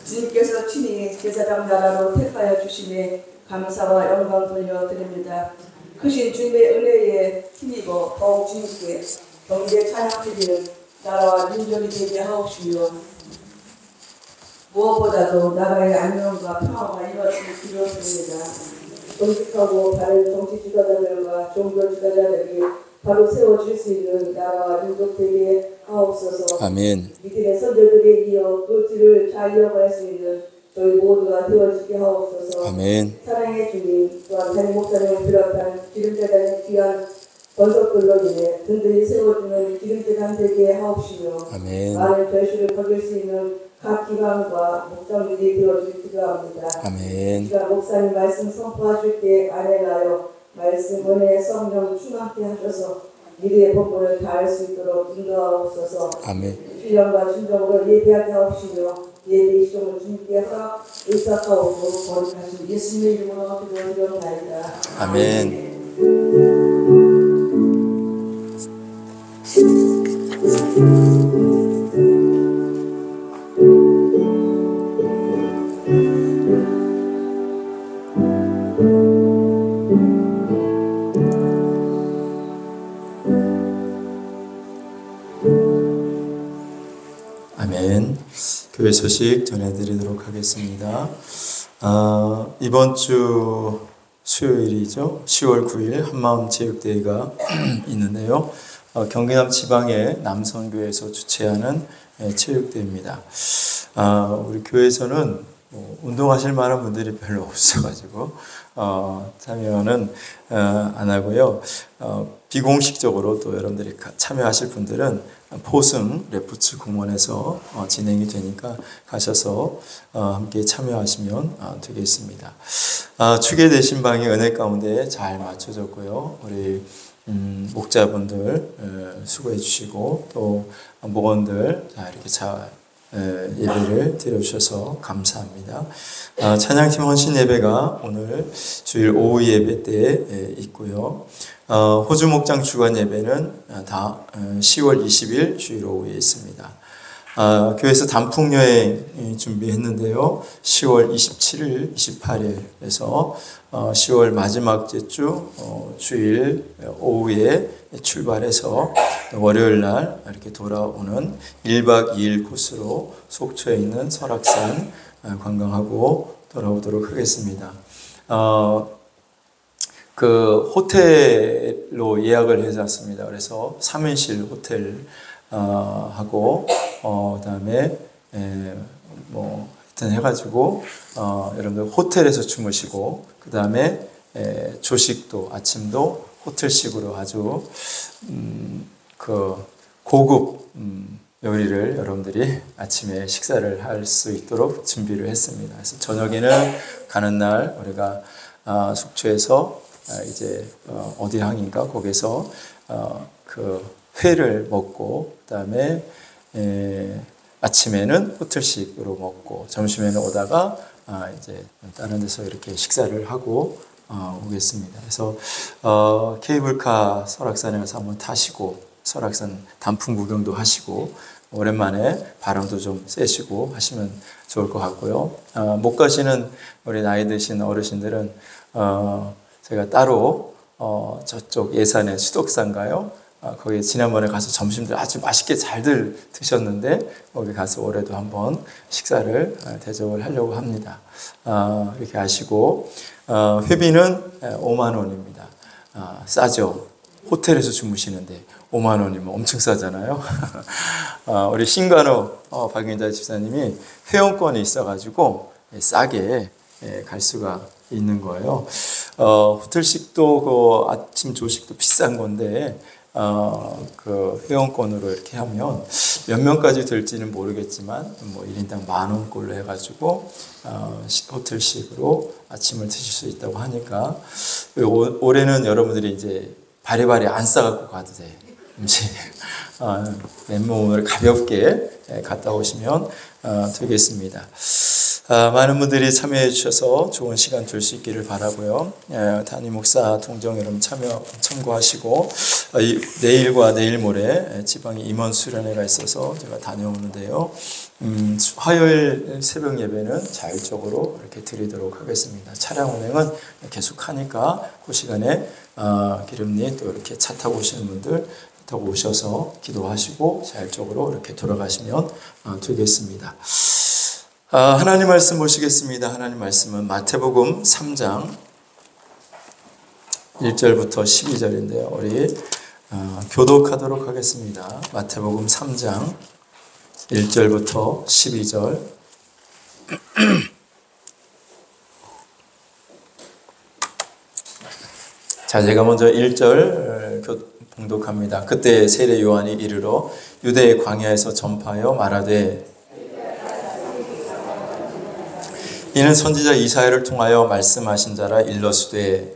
주님께서 친히 제사장 나라로 택하여 주심에 감사와 영광 돌려드립니다. 크신 주님의 은혜에 힘입어 더욱 주님께 경제 찬양드리는 나라와 민족이 되게 하옵시며 무엇보다도 나라의 안녕과 평화가 이루어지길 기도드립니다. 정직하고 바른 정치 지도자들과 종교 지도자들이 바로 세워질 수 있는 나라와 민족 되게 하옵소서. 아멘. 믿음의 선조들에 이어 그 길을 잘 이어갈 수 있는 저희 모두가 되어지게 하옵소서. 아멘. 사랑의 주님 또한 담임 목사님을 비롯한 기름재단의 귀한 권속들로 인해 든든히 세워주는 기름재단 되게 하옵시며 아멘. 많은 결실을 거둘 수 있는 각 기관과 목장들이 되어주길 기도합니다. 아멘. 우리가 목사님 말씀 선포하실 때 안내하여 말씀 은혜의 성령 충만케 하셔서 미래의 본분을 다할 수 있도록 인도하옵소서. 아멘. 신령과 진정으로 예배하게 하옵시며 예배의 시험을 주님께 의탁하옵고 거룩하신 예수님의 이름으로 기도드리옵나이다. 아멘. 아멘. 교회 소식 전해드리도록 하겠습니다. 이번 주 수요일이죠. 10월 9일 한마음 체육대회가 있는데요. 경기남 지방의 남성교회에서 주최하는 체육대회입니다. 우리 교회에서는 운동하실 만한 분들이 별로 없어가지고 참여는 안 하고요. 비공식적으로 또 여러분들이 참여하실 분들은 포승 레프츠 공원에서 진행이 되니까 가셔서 함께 참여하시면 되겠습니다. 추계되신 방이 은혜 가운데 잘 맞춰졌고요. 우리 목자분들 수고해 주시고 또 목원들 이렇게 잘 예배를 드려주셔서 감사합니다. 찬양팀 헌신 예배가 오늘 주일 오후 예배 때 있고요. 호주 목장 주간 예배는 다 10월 20일 주일 오후에 있습니다. 교회에서 단풍 여행 준비했는데요. 10월 27일, 28일에서 10월 마지막 주 주일 오후에 출발해서 월요일 날 이렇게 돌아오는 1박 2일 코스로 속초에 있는 설악산 관광하고 돌아오도록 하겠습니다. 그 호텔로 예약을 해놨습니다. 그래서 3인실 호텔 하고 그다음에 뭐 하여튼 해가지고 여러분들 호텔에서 주무시고 그다음에 조식도 아침도 호텔식으로 아주 그 고급 요리를 여러분들이 아침에 식사를 할 수 있도록 준비를 했습니다. 그래서 저녁에는 가는 날 우리가 속초에서 이제 어디 항인가 거기서 그 회를 먹고 그다음에 아침에는 호텔식으로 먹고 점심에는 오다가 이제 다른 데서 이렇게 식사를 하고 오겠습니다. 그래서 케이블카 설악산에 가서 한번 타시고 설악산 단풍 구경도 하시고 오랜만에 바람도 좀 쐬시고 하시면 좋을 것 같고요. 못 가시는 우리 나이 드신 어르신들은 제가 따로 저쪽 예산의 수덕산가요? 거기 지난번에 가서 점심들 아주 맛있게 잘들 드셨는데 거기 가서 올해도 한번 식사를 대접을 하려고 합니다. 이렇게 하시고 회비는 5만 원입니다. 싸죠. 호텔에서 주무시는데 5만 원이면 엄청 싸잖아요. 우리 신관호 박윤자 집사님이 회원권이 있어가지고 싸게 갈 수가 있는 거예요. 호텔식도 그 아침 조식도 비싼 건데 그 회원권으로 이렇게 하면 몇 명까지 될지는 모르겠지만 뭐 1인당 10,000원꼴로 해가지고 호텔식으로 아침을 드실 수 있다고 하니까 올해는 여러분들이 이제 바리바리 안 싸갖고 가도 돼. 음식 맨몸을 가볍게 갔다 오시면 되겠습니다. 많은 분들이 참여해 주셔서 좋은 시간 될 수 있기를 바라고요. 담임 목사 동정 여러분 참고하시고 내일과 내일 모레 지방에 임원 수련회가 있어서 제가 다녀오는데요. 화요일 새벽 예배는 자율적으로 이렇게 드리도록 하겠습니다. 차량 운행은 계속 하니까 그 시간에 기름님 또 이렇게 차 타고 오시는 분들 타고 오셔서 기도하시고 자율적으로 이렇게 돌아가시면 되겠습니다. 하나님 말씀 보시겠습니다. 하나님 말씀은 마태복음 3장 1절부터 12절인데요. 우리 교독하도록 하겠습니다. 마태복음 3장 1절부터 12절. 자, 제가 먼저 1절 봉독합니다. 그때 세례 요한이 이르러 유대의 광야에서 전파하여 말하되 이는 선지자 이사야를 통하여 말씀하신 자라 일러스되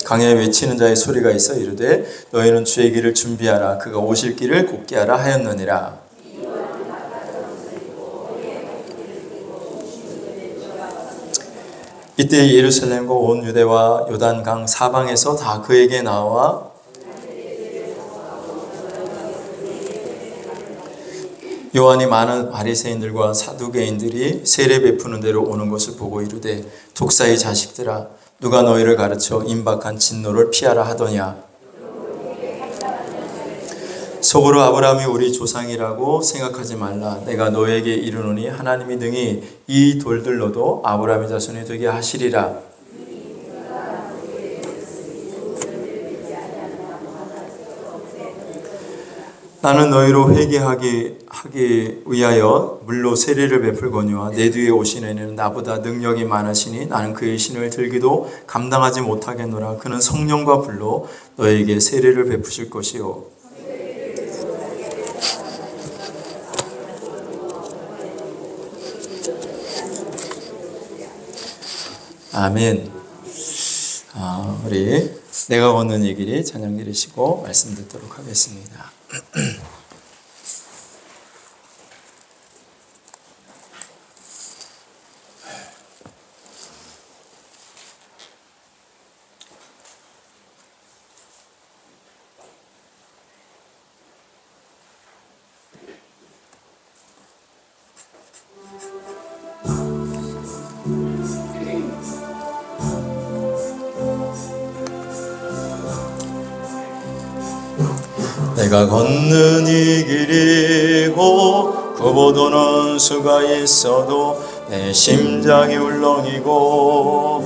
강야에 외치는 자의 소리가 있어 이르되 너희는 주의 길을 준비하라 그가 오실 길을 곧게 하라 하였느니라. 이때 예루살렘과 온 유대와 요단강 사방에서 다 그에게 나와 요한이 많은 바리새인들과 사두개인들이 세례 베푸는 대로 오는 것을 보고 이르되 독사의 자식들아 누가 너희를 가르쳐 임박한 진노를 피하라 하더냐. 속으로 아브라함이 우리 조상이라고 생각하지 말라. 내가 너에게 이르노니 하나님이 능히 이 돌들로도 아브라함의 자손이 되게 하시리라. 나는 너희로 회개하기 위하여 물로 세례를 베풀거니와 내 뒤에 오신 이는 나보다 능력이 많으시니 나는 그의 신을 들기도 감당하지 못하겠노라. 그는 성령과 불로 너에게 세례를 베푸실 것이요 아멘. 우리 내가 걷는 이 길이 찬양 드리시고 말씀 듣도록 하겠습니다. 내가 걷는 이 길이 굽어도는 수가 있어도 내 심장이 울렁이고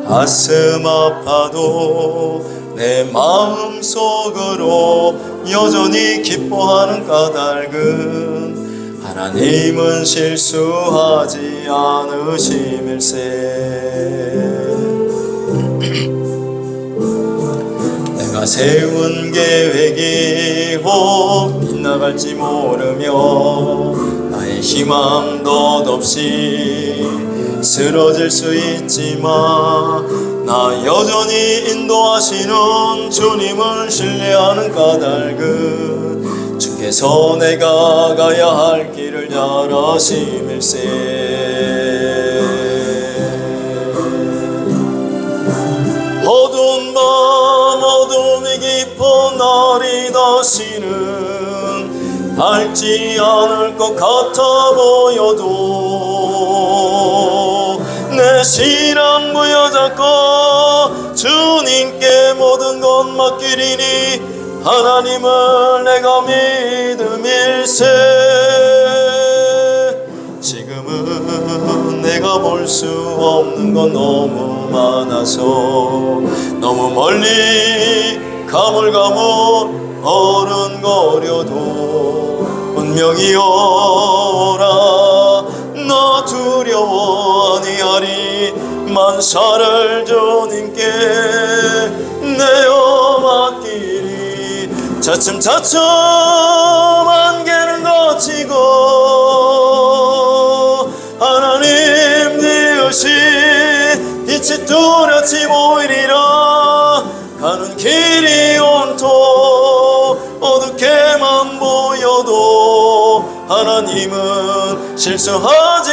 가슴 아파도 내 마음속으로 여전히 기뻐하는 까닭은 하나님은 실수하지 않으심일세. 내가 세운 계획이 빗나갈지 모르며 나의 희망 덧없이 쓰러질 수 있지만 나 여전히 인도하시는 주님을 신뢰하는 까닭은 주께서 내가 가야 할 길을 잘 아심일세. 어두운 밤 어둠이 깊은 날이 다시는 밝지 않을 것 같아 보여도 내 신앙 부여잡고 주님께 모든 것 맡기리니 하나님을 내가 믿음일세. 지금은 내가 볼 수 없는 건 너무 많아서 너무 멀리 가물가물 어른거려도 운명이 오라 나 두려워 아니하리 만사를 주님께 내어 맡기리. 차츰차츰 안개는 거치고 하나님 지으신 빛이 뚜렷이 보이리라. 가는 길이 온통 어둡게만 보여도 하나님은 실수하지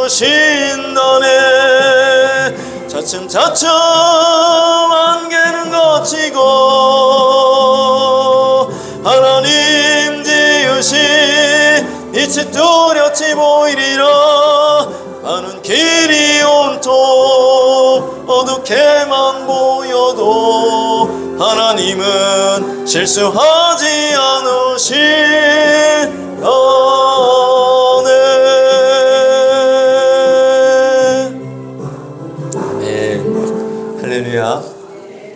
않으신다네. 차츰차츰 안개는 거치고 하나님 지으신 빛이 빛이 뚜렷이 보이리라. 가는 길이 온통 어둡게만 보여도 하나님은 실수하지 않으시네. 아멘. 할렐루야.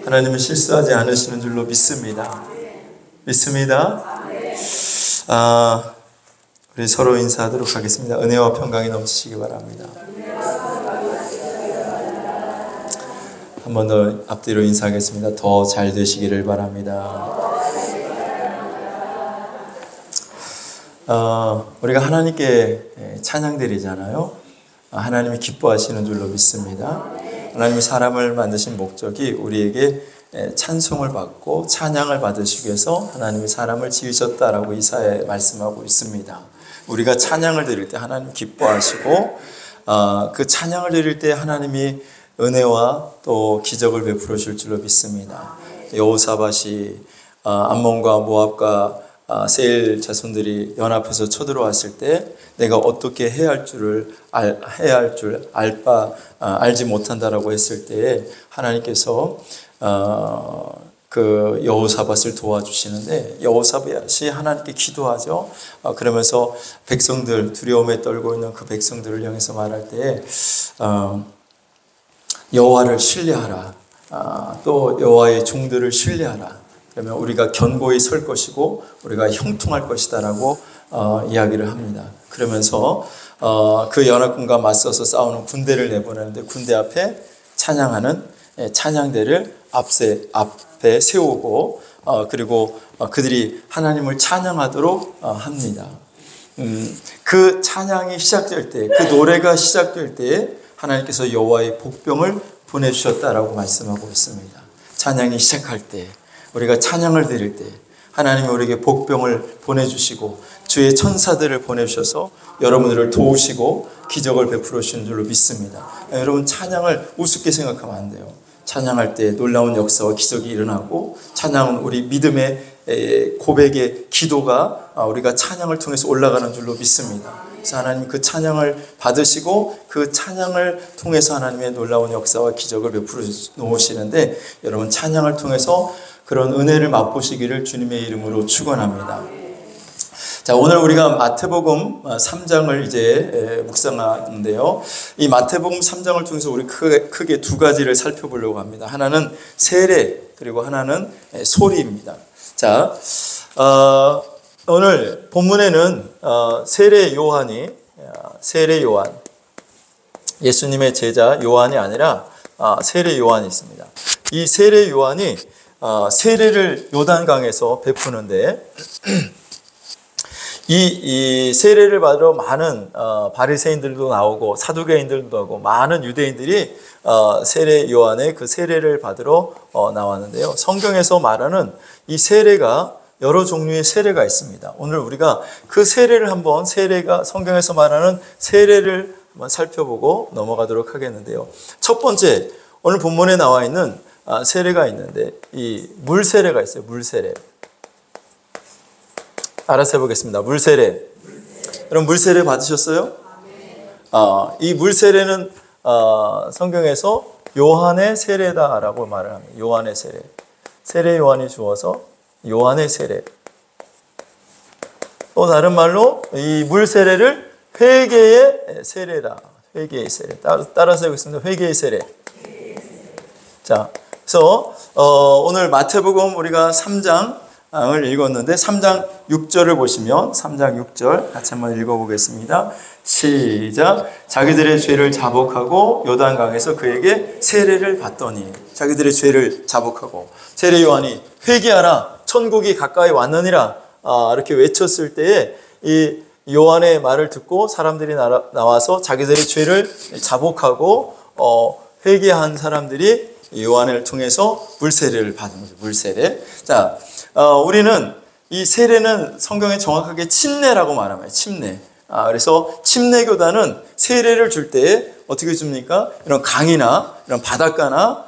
하나님은 실수하지 않으시는 줄로 믿습니다. 믿습니다. 우리 서로 인사하도록 하겠습니다. 은혜와 평강이 넘치시기 바랍니다. 한 번 더 앞뒤로 인사하겠습니다. 더 잘 되시기를 바랍니다. 우리가 하나님께 찬양드리잖아요. 하나님이 기뻐하시는 줄로 믿습니다. 하나님이 사람을 만드신 목적이 우리에게 찬송을 받고 찬양을 받으시기 위해서 하나님이 사람을 지으셨다라고 이사야에 말씀하고 있습니다. 우리가 찬양을 드릴 때 하나님 기뻐하시고 그 찬양을 드릴 때 하나님이 은혜와 또 기적을 베풀어 줄 줄로 믿습니다. 여호사밧이 암몬과 모압과 세일 자손들이 연합해서 쳐들어왔을 때 내가 어떻게 해야 할 줄 알지 못한다라고 했을 때 하나님께서 그 여호사밧을 도와주시는데 여호사밧이 하나님께 기도하죠. 그러면서 백성들 두려움에 떨고 있는 그 백성들을 향해서 말할 때 여호와를 신뢰하라. 또 여호와의 종들을 신뢰하라. 그러면 우리가 견고히 설 것이고 우리가 형통할 것이다라고 이야기를 합니다. 그러면서 그 연합군과 맞서서 싸우는 군대를 내보내는데 군대 앞에 찬양하는 찬양대를 앞에 세우고 그리고 그들이 하나님을 찬양하도록 합니다. 그 찬양이 시작될 때, 그 노래가 시작될 때 하나님께서 여호와의 복병을 보내주셨다라고 말씀하고 있습니다. 찬양이 시작할 때, 우리가 찬양을 드릴 때 하나님이 우리에게 복병을 보내주시고 주의 천사들을 보내주셔서 여러분들을 도우시고 기적을 베풀어 주시는 줄로 믿습니다. 여러분 찬양을 우습게 생각하면 안 돼요. 찬양할 때 놀라운 역사와 기적이 일어나고 찬양은 우리 믿음의 고백의 기도가 우리가 찬양을 통해서 올라가는 줄로 믿습니다. 그래서 하나님 그 찬양을 받으시고 그 찬양을 통해서 하나님의 놀라운 역사와 기적을 베풀어 놓으시는데 여러분 찬양을 통해서 그런 은혜를 맛보시기를 주님의 이름으로 축원합니다. 자, 오늘 우리가 마태복음 3장을 이제 묵상하는데요. 이 마태복음 3장을 통해서 우리 크게 두 가지를 살펴보려고 합니다. 하나는 세례, 그리고 하나는 소리입니다. 자, 오늘 본문에는 세례 요한, 예수님의 제자 요한이 아니라 세례 요한이 있습니다. 이 세례 요한이 세례를 요단강에서 베푸는데 이 세례를 받으러 많은 바리새인들도 나오고 사두개인들도 나오고 많은 유대인들이 세례 요한의 그 세례를 받으러 나왔는데요. 성경에서 말하는 이 세례가 여러 종류의 세례가 있습니다. 오늘 우리가 그 세례를 한번 성경에서 말하는 세례를 한번 살펴보고 넘어가도록 하겠는데요. 첫 번째 오늘 본문에 나와 있는 세례가 있는데 이 물세례가 있어요. 물세례. 알아서 해보겠습니다. 물세례. 여러분 물세례 받으셨어요? 이 물세례는 성경에서 요한의 세례다라고 말을 합니다. 요한의 세례. 세례 요한이 주어서 요한의 세례. 또 다른 말로 이 물세례를 회개의 세례다. 회개의 세례. 따라서 해보겠습니다. 회개의 세례. 자, 그래서 오늘 마태복음 우리가 3장을 읽었는데 3장 6절을 보시면 3장 6절 같이 한번 읽어보겠습니다. 시작. 자기들의 죄를 자복하고 요단강에서 그에게 세례를 받더니 자기들의 죄를 자복하고 세례 요한이 회개하라 천국이 가까이 왔느니라 이렇게 외쳤을 때에 이 요한의 말을 듣고 사람들이 나와서 자기들의 죄를 자복하고 회개한 사람들이 요한을 통해서 물세례를 받은 거죠. 물세례. 자, 우리는 이 세례는 성경에 정확하게 침례라고 말합니다. 침례. 그래서 침례교단은 세례를 줄 때 어떻게 줍니까? 이런 강이나 이런 바닷가나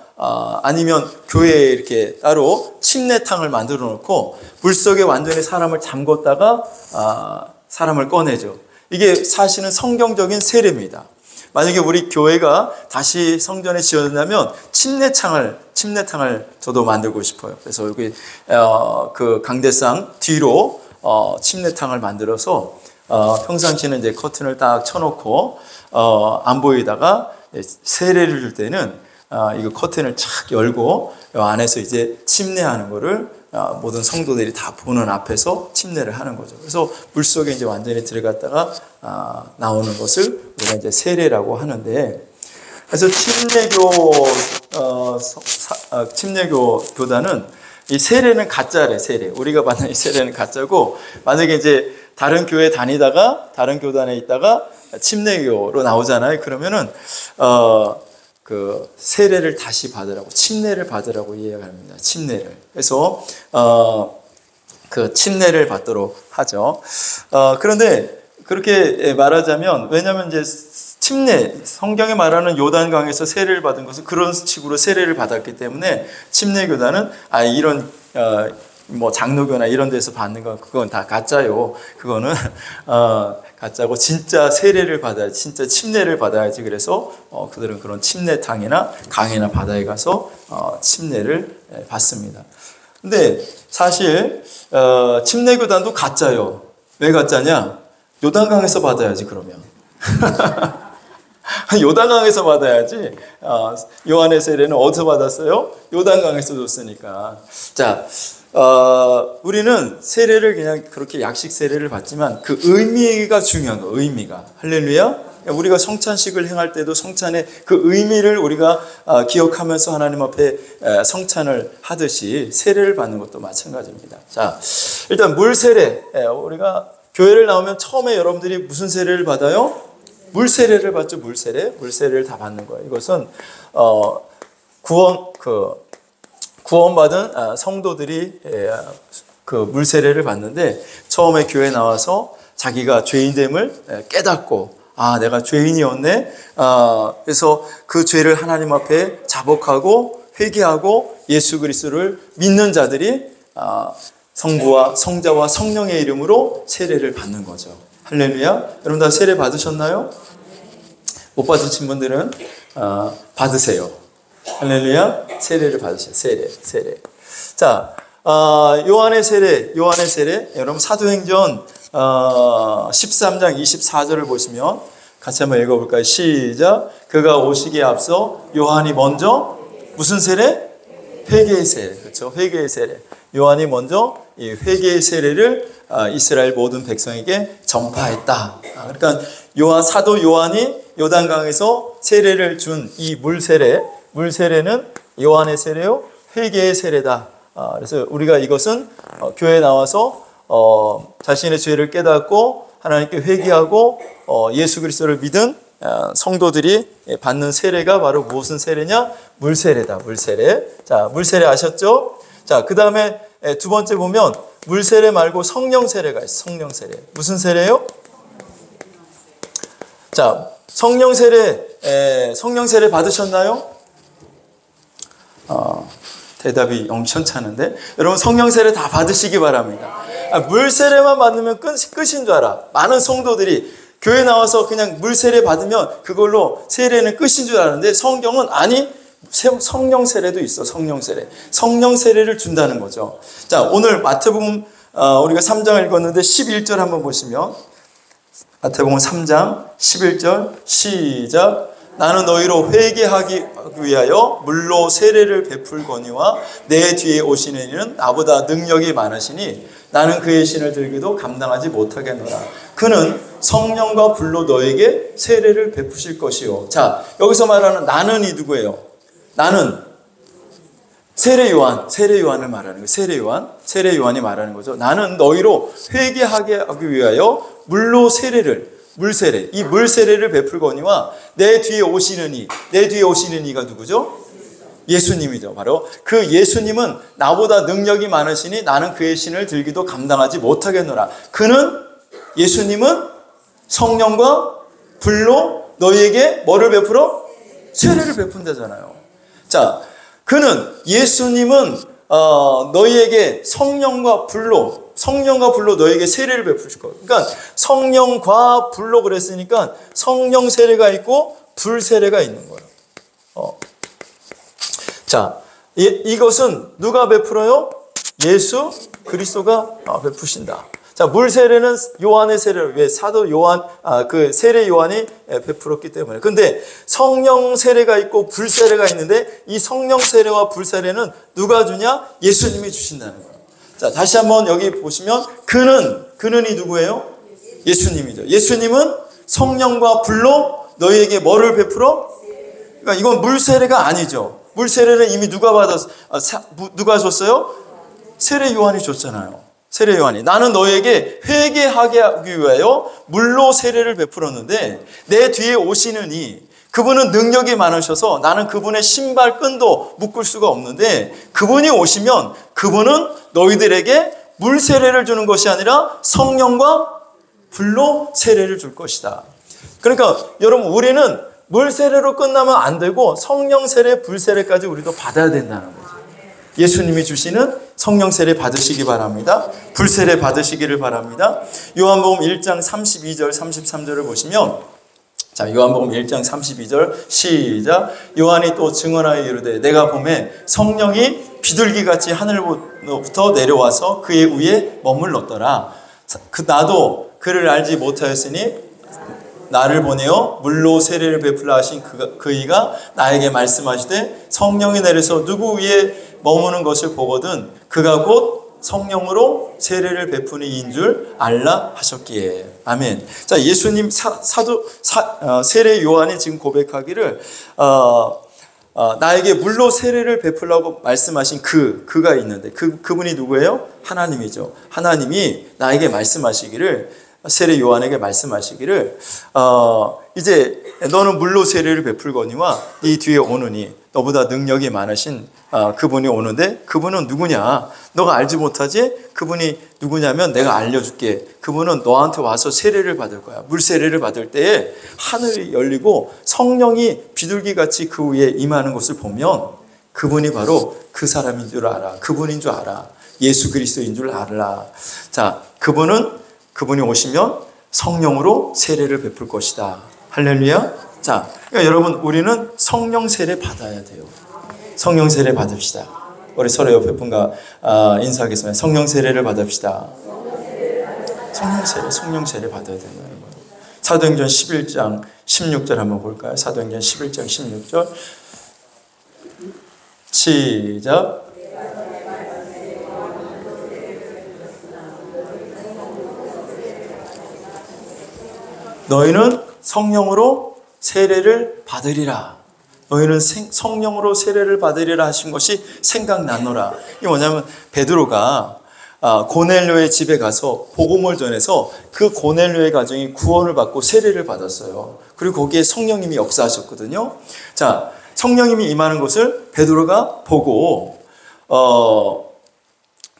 아니면 교회에 이렇게 따로 침례탕을 만들어 놓고 물속에 완전히 사람을 잠궜다가 사람을 꺼내죠. 이게 사실은 성경적인 세례입니다. 만약에 우리 교회가 다시 성전에 지어진다면 침례탕을 저도 만들고 싶어요. 그래서 여기 그 강대상 뒤로 침례탕을 만들어서 평상시에는 이제 커튼을 딱 쳐놓고 안 보이다가 세례를 줄 때는 이거 커튼을 착 열고 안에서 이제 침례하는 거를 모든 성도들이 다 보는 앞에서 침례를 하는 거죠. 그래서 물 속에 이제 완전히 들어갔다가 나오는 것을 우리가 이제 세례라고 하는데, 그래서 침례교 교단은 이 세례는 가짜래. 세례, 우리가 받는 이 세례는 가짜고, 만약에 이제 다른 교회 다니다가 다른 교단에 있다가 침례교로 나오잖아요. 그러면은 그 세례를 다시 받으라고, 침례를 받으라고 이야기합니다. 침례를. 그래서 그 침례를 받도록 하죠. 그런데 그렇게 말하자면, 왜냐하면 이제 침례, 성경에 말하는 요단강에서 세례를 받은 것은 그런 식으로 세례를 받았기 때문에 침례교단은 이런 뭐 장로교나 이런 데서 받는 건 그건 다 가짜요. 그거는 가짜고, 진짜 세례를 받아야지, 진짜 침례를 받아야지. 그래서 그들은 그런 침례탕이나 강이나 바다에 가서 침례를 받습니다. 근데 사실 침례교단도 가짜요. 왜 가짜냐? 요단강에서 받아야지. 그러면 요단강에서 받아야지. 요한의 세례는 어디서 받았어요? 요단강에서 줬으니까. 자, 우리는 세례를 그냥 그렇게 약식 세례를 받지만 그 의미가 중요한 거예요. 의미가. 할렐루야. 우리가 성찬식을 행할 때도 성찬의 그 의미를 우리가 기억하면서 하나님 앞에 성찬을 하듯이 세례를 받는 것도 마찬가지입니다. 자, 일단 물 세례. 우리가 교회를 나오면 처음에 여러분들이 무슨 세례를 받아요? 물 세례를 받죠. 물 세례를 다 받는 거예요. 이것은 구원받은 성도들이 그 물 세례를 받는데, 처음에 교회 나와서 자기가 죄인됨을 깨닫고, 내가 죄인이었네. 그래서 그 죄를 하나님 앞에 자복하고 회개하고 예수 그리스도를 믿는 자들이 성부와 성자와 성령의 이름으로 세례를 받는 거죠. 할렐루야. 여러분 다 세례 받으셨나요? 못 받으신 분들은 받으세요. 할렐루야. 세례를 받으세요. 세례. 자, 요한의 세례. 여러분 사도행전 13장 24절을 보시면 같이 한번 읽어볼까요? 시작. 그가 오시기에 앞서 요한이 먼저 무슨 세례? 회개의 세례. 그렇죠? 회개의 세례. 요한이 먼저 이 회개의 세례를 이스라엘 모든 백성에게 전파했다. 그러니까 사도 요한이 요단강에서 세례를 준 이 물세례는 요한의 세례요, 회개의 세례다. 그래서 우리가 이것은 교회에 나와서 자신의 죄를 깨닫고 하나님께 회개하고 예수 그리스도를 믿은 성도들이 받는 세례가 바로 무슨 세례냐? 물세례다. 물세례. 자, 물세례 아셨죠? 자, 그 다음에 두 번째 보면 물세례 말고 성령세례가 있어요. 성령세례. 무슨 세례요? 자, 성령세례 받으셨나요? 대답이 영천찮은데, 여러분 성령세례 다 받으시기 바랍니다. 물세례만 받으면 끝인 줄 알아. 많은 성도들이 교회 나와서 그냥 물세례 받으면 그걸로 세례는 끝인 줄 아는데, 성경은 아니, 성령세례도 있어. 성령세례를 준다는 거죠. 자, 오늘 마태복음 우리가 3장을 읽었는데 11절 한번 보시면, 마태복음 3장 11절 시작. 나는 너희로 회개하기 위하여 물로 세례를 베풀거니와 내 뒤에 오시는 이는 나보다 능력이 많으시니 나는 그의 신을 들기도 감당하지 못하겠노라. 그는 성령과 불로 너에게 세례를 베푸실 것이요. 자, 여기서 말하는 나는이 누구예요? 나는 세례 요한을 말하는 거예요. 세례 요한이 말하는 거죠. 나는 너희로 회개하게 하기 위하여 물로 물세례, 이 물세례를 베풀거니와 내 뒤에 오시는 이가 누구죠? 예수님이죠. 바로 그 예수님은 나보다 능력이 많으시니 나는 그의 신을 들기도 감당하지 못하겠노라. 예수님은 성령과 불로 너희에게 뭐를 베풀어? 세례를 베푼다잖아요. 자, 예수님은 너희에게 성령과 불로 성령과 불로 너에게 세례를 베푸실 것. 그러니까 성령과 불로 그랬으니까 성령 세례가 있고 불 세례가 있는 거예요. 자, 이것은 누가 베풀어요? 예수 그리스도가 베푸신다. 자, 물 세례는 요한의 세례를 왜 사도 요한 그 세례 요한이 베풀었기 때문에. 근데 성령 세례가 있고 불 세례가 있는데 이 성령 세례와 불 세례는 누가 주냐? 예수님이 주신다는 거예요. 자, 다시 한번 여기 보시면 그는이 누구예요? 예수님이죠. 예수님은 성령과 불로 너희에게 뭐를 베풀어? 그러니까 이건 물 세례가 아니죠. 물 세례는 이미 누가 줬어요? 세례 요한이 줬잖아요. 세례 요한이 나는 너에게 회개하게 하기 위하여 물로 세례를 베풀었는데 내 뒤에 오시는 그분은 능력이 많으셔서 나는 그분의 신발 끈도 묶을 수가 없는데 그분이 오시면 그분은 너희들에게 물 세례를 주는 것이 아니라 성령과 불로 세례를 줄 것이다. 그러니까 여러분 우리는 물 세례로 끝나면 안 되고 성령 세례, 불 세례까지 우리도 받아야 된다는 거죠. 예수님이 주시는 성령 세례 받으시기 바랍니다. 불 세례 받으시기를 바랍니다. 요한복음 1장 32절 33절을 보시면 자, 요한복음 1장 32절 시작. 요한이 또 증언하여 이르되 내가 보매 성령이 비둘기같이 하늘로부터 내려와서 그의 위에 머물렀더라. 나도 그를 알지 못하였으니 나를 보내어 물로 세례를 베풀라 하신 그이가 나에게 말씀하시되 성령이 내려서 누구 위에 머무는 것을 보거든 그가 곧 성령으로 세례를 베푸는 이인 줄 알라 하셨기에. 아멘. 자, 예수님 세례 요한이 지금 고백하기를 나에게 물로 세례를 베풀라고 말씀하신 그가 있는데 그분이 누구예요? 하나님이죠. 하나님이 나에게 말씀하시기를 세례 요한에게 말씀하시기를 이제 너는 물로 세례를 베풀거니와 네 뒤에 오느니 너보다 능력이 많으신 그분이 오는데 그분은 누구냐? 너가 알지 못하지? 그분이 누구냐면 내가 알려줄게. 그분은 너한테 와서 세례를 받을 거야. 물 세례를 받을 때에 하늘이 열리고 성령이 비둘기같이 그 위에 임하는 것을 보면 그분이 바로 그 사람인 줄 알아. 그분인 줄 알아. 예수 그리스도인 줄 알아. 자, 그분이 오시면 성령으로 세례를 베풀 것이다. 할렐루야. 자, 그러니까 여러분 우리는 성령 세례 받아야 돼요. 성령 세례 받읍시다. 우리 서로 옆에 분과 인사하겠습니다. 성령 세례를 받읍시다. 성령 세례 받아야 된다는 거예요. 사도행전 11장 16절 한번 볼까요? 사도행전 11장 16절 시작. 너희는 성령으로 세례를 받으리라. 너희는 성령으로 세례를 받으리라 하신 것이 생각나노라. 이게 뭐냐면 베드로가 고넬료의 집에 가서 복음을 전해서 그 고넬료의 가정이 구원을 받고 세례를 받았어요. 그리고 거기에 성령님이 역사하셨거든요. 자, 성령님이 임하는 것을 베드로가 보고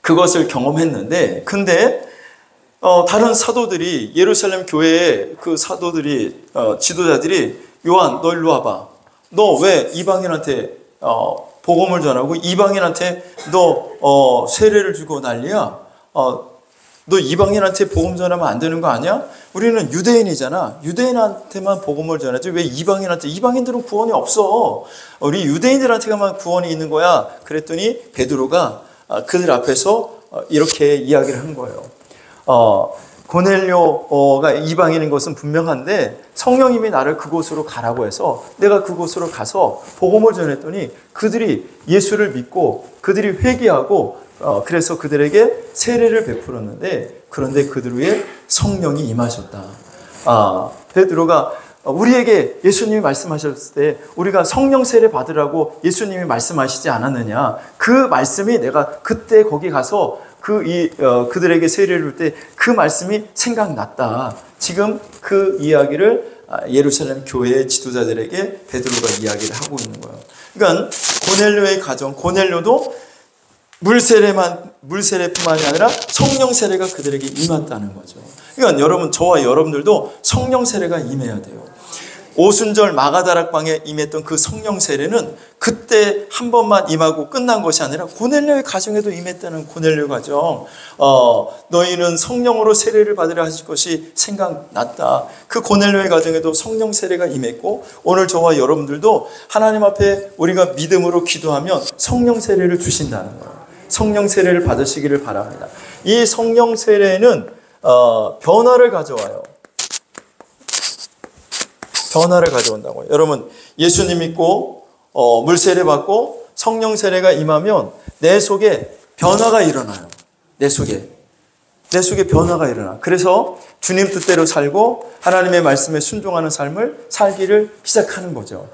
그것을 경험했는데 근데 다른 사도들이 예루살렘 교회의 그 사도들이 지도자들이 요한 너 일로 와봐. 너 왜 이방인한테 복음을 전하고 이방인한테 너 세례를 주고 난리야? 너 이방인한테 복음 전하면 안 되는 거 아니야? 우리는 유대인이잖아. 유대인한테만 복음을 전하지 왜 이방인한테? 이방인들은 구원이 없어. 우리 유대인들한테만 구원이 있는 거야. 그랬더니 베드로가 그들 앞에서 이렇게 이야기를 한 거예요. 고넬료가 이방인인 것은 분명한데 성령님이 나를 그곳으로 가라고 해서 내가 그곳으로 가서 복음을 전했더니 그들이 예수를 믿고 그들이 회개하고 그래서 그들에게 세례를 베풀었는데 그런데 그들 위에 성령이 임하셨다. 베드로가 우리에게 예수님이 말씀하셨을 때 우리가 성령 세례 받으라고 예수님이 말씀하시지 않았느냐. 그 말씀이 내가 그때 거기 가서 그들에게 세례를 줄 때 그 말씀이 생각났다. 지금 그 이야기를 예루살렘 교회의 지도자들에게 베드로가 이야기를 하고 있는 거예요. 그러니까 고넬료의 가정, 고넬료도 물세례뿐만이 아니라 성령 세례가 그들에게 임했다는 거죠. 그러니까 여러분, 저와 여러분들도 성령 세례가 임해야 돼요. 오순절 마가다락방에 임했던 그 성령 세례는 그때 한 번만 임하고 끝난 것이 아니라 고넬료의 가정에도 임했다는 고넬료 가정. 너희는 성령으로 세례를 받으려 하실 것이 생각났다. 그 고넬료의 가정에도 성령 세례가 임했고, 오늘 저와 여러분들도 하나님 앞에 우리가 믿음으로 기도하면 성령 세례를 주신다는 거예요. 성령 세례를 받으시기를 바랍니다. 이 성령 세례는 변화를 가져와요. 변화를 가져온다고요. 여러분, 예수님 믿고 물 세례 받고 성령 세례가 임하면 내 속에 변화가 일어나요. 내 속에 변화가 일어나. 그래서 주님 뜻대로 살고 하나님의 말씀에 순종하는 삶을 살기를 시작하는 거죠.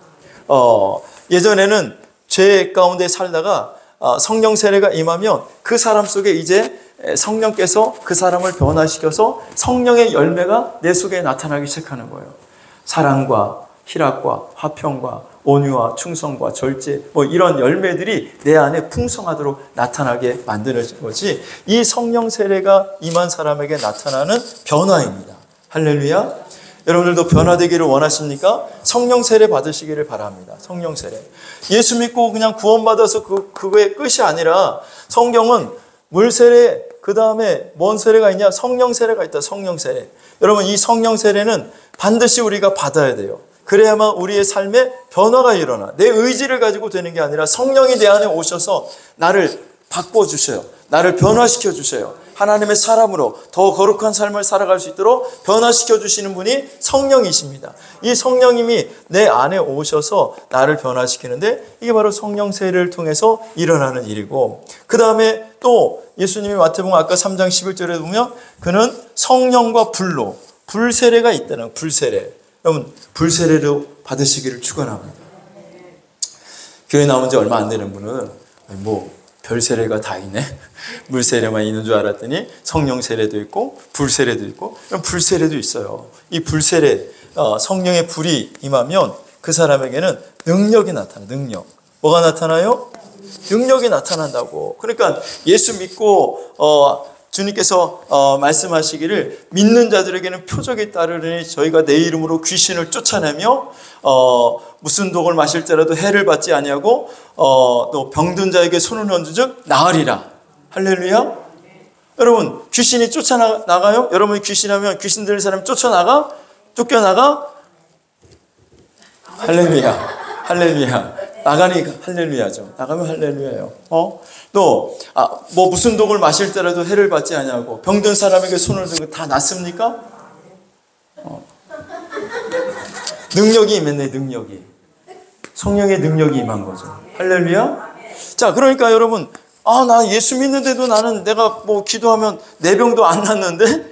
예전에는 죄 가운데 살다가 성령 세례가 임하면 그 사람 속에 이제 성령께서 그 사람을 변화시켜서 성령의 열매가 내 속에 나타나기 시작하는 거예요. 사랑과 희락과 화평과 온유와 충성과 절제, 이런 열매들이 내 안에 풍성하도록 나타나게 만드는 것이 이 성령 세례가 임한 사람에게 나타나는 변화입니다. 할렐루야. 여러분들도 변화되기를 원하십니까? 성령 세례 받으시기를 바랍니다. 성령 세례. 예수 믿고 그냥 구원받아서 그거의 끝이 아니라 성경은 물 세례, 그 다음에 뭔 세례가 있냐? 성령 세례가 있다. 성령 세례. 여러분, 이 성령 세례는 반드시 우리가 받아야 돼요. 그래야만 우리의 삶에 변화가 일어나. 내 의지를 가지고 되는 게 아니라 성령이 내 안에 오셔서 나를 바꿔주셔요. 나를 변화시켜 주셔요. 하나님의 사람으로 더 거룩한 삶을 살아갈 수 있도록 변화시켜 주시는 분이 성령이십니다. 이 성령님이 내 안에 오셔서 나를 변화시키는데, 이게 바로 성령 세례를 통해서 일어나는 일이고, 그 다음에 또 예수님이 마태복음 아까 3장 11절에 보면 그는 성령과 불로, 불세례가 있다는, 불세례. 여러분, 불세례로 받으시기를 축원합니다. 교회 나온 지 얼마 안 되는 분은 별 세례가 다 있네. 물 세례만 있는 줄 알았더니 성령 세례도 있고 불 세례도 있고, 불 세례도 있어요. 이 불 세례, 성령의 불이 임하면 그 사람에게는 능력이 나타나. 능력. 뭐가 나타나요? 능력이 나타난다고. 그러니까 예수 믿고 주님께서 말씀하시기를 믿는 자들에게는 표적이 따르니 저희가 내 이름으로 귀신을 쫓아내며 무슨 독을 마실 때라도 해를 받지 아니하고 또 병든 자에게 손을 얹은즉 나으리라. 할렐루야. 여러분, 귀신이 쫓아나가요? 여러분이 귀신하면 귀신 들린 사람이 쫓겨나가? 할렐루야. 할렐루야. 나가니 할렐루야죠. 나가면 할렐루야예요. 또 무슨 독을 마실 때라도 해를 받지 아니하고 병든 사람에게 손을 들고 다 낫습니까? 능력이 임했네. 능력이. 성령의 능력이 임한 거죠. 할렐루야. 자, 그러니까 여러분, 나 예수 믿는데도 나는 내가 기도하면 내 병도 안 낫는데,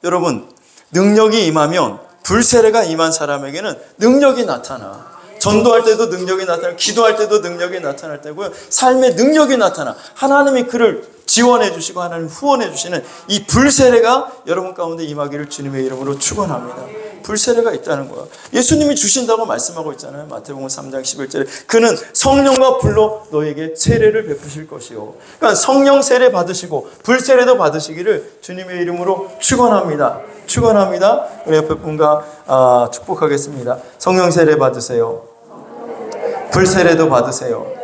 여러분, 능력이 임하면, 불세례가 임한 사람에게는 능력이 나타나. 전도할 때도 능력이 나타나고, 기도할 때도 능력이 나타날 때고요. 삶의 능력이 나타나. 하나님이 그를 지원해 주시고 하나님 후원해 주시는 이 불세례가 여러분 가운데 임하기를 주님의 이름으로 축원합니다. 불세례가 있다는 거예요. 예수님이 주신다고 말씀하고 있잖아요. 마태복음 3장 11절에 그는 성령과 불로 너에게 세례를 베푸실 것이요. 그러니까 성령 세례 받으시고 불세례도 받으시기를 주님의 이름으로 축원합니다. 축원합니다. 우리 옆에 분과 축복하겠습니다. 성령 세례 받으세요. 불세례도 받으세요.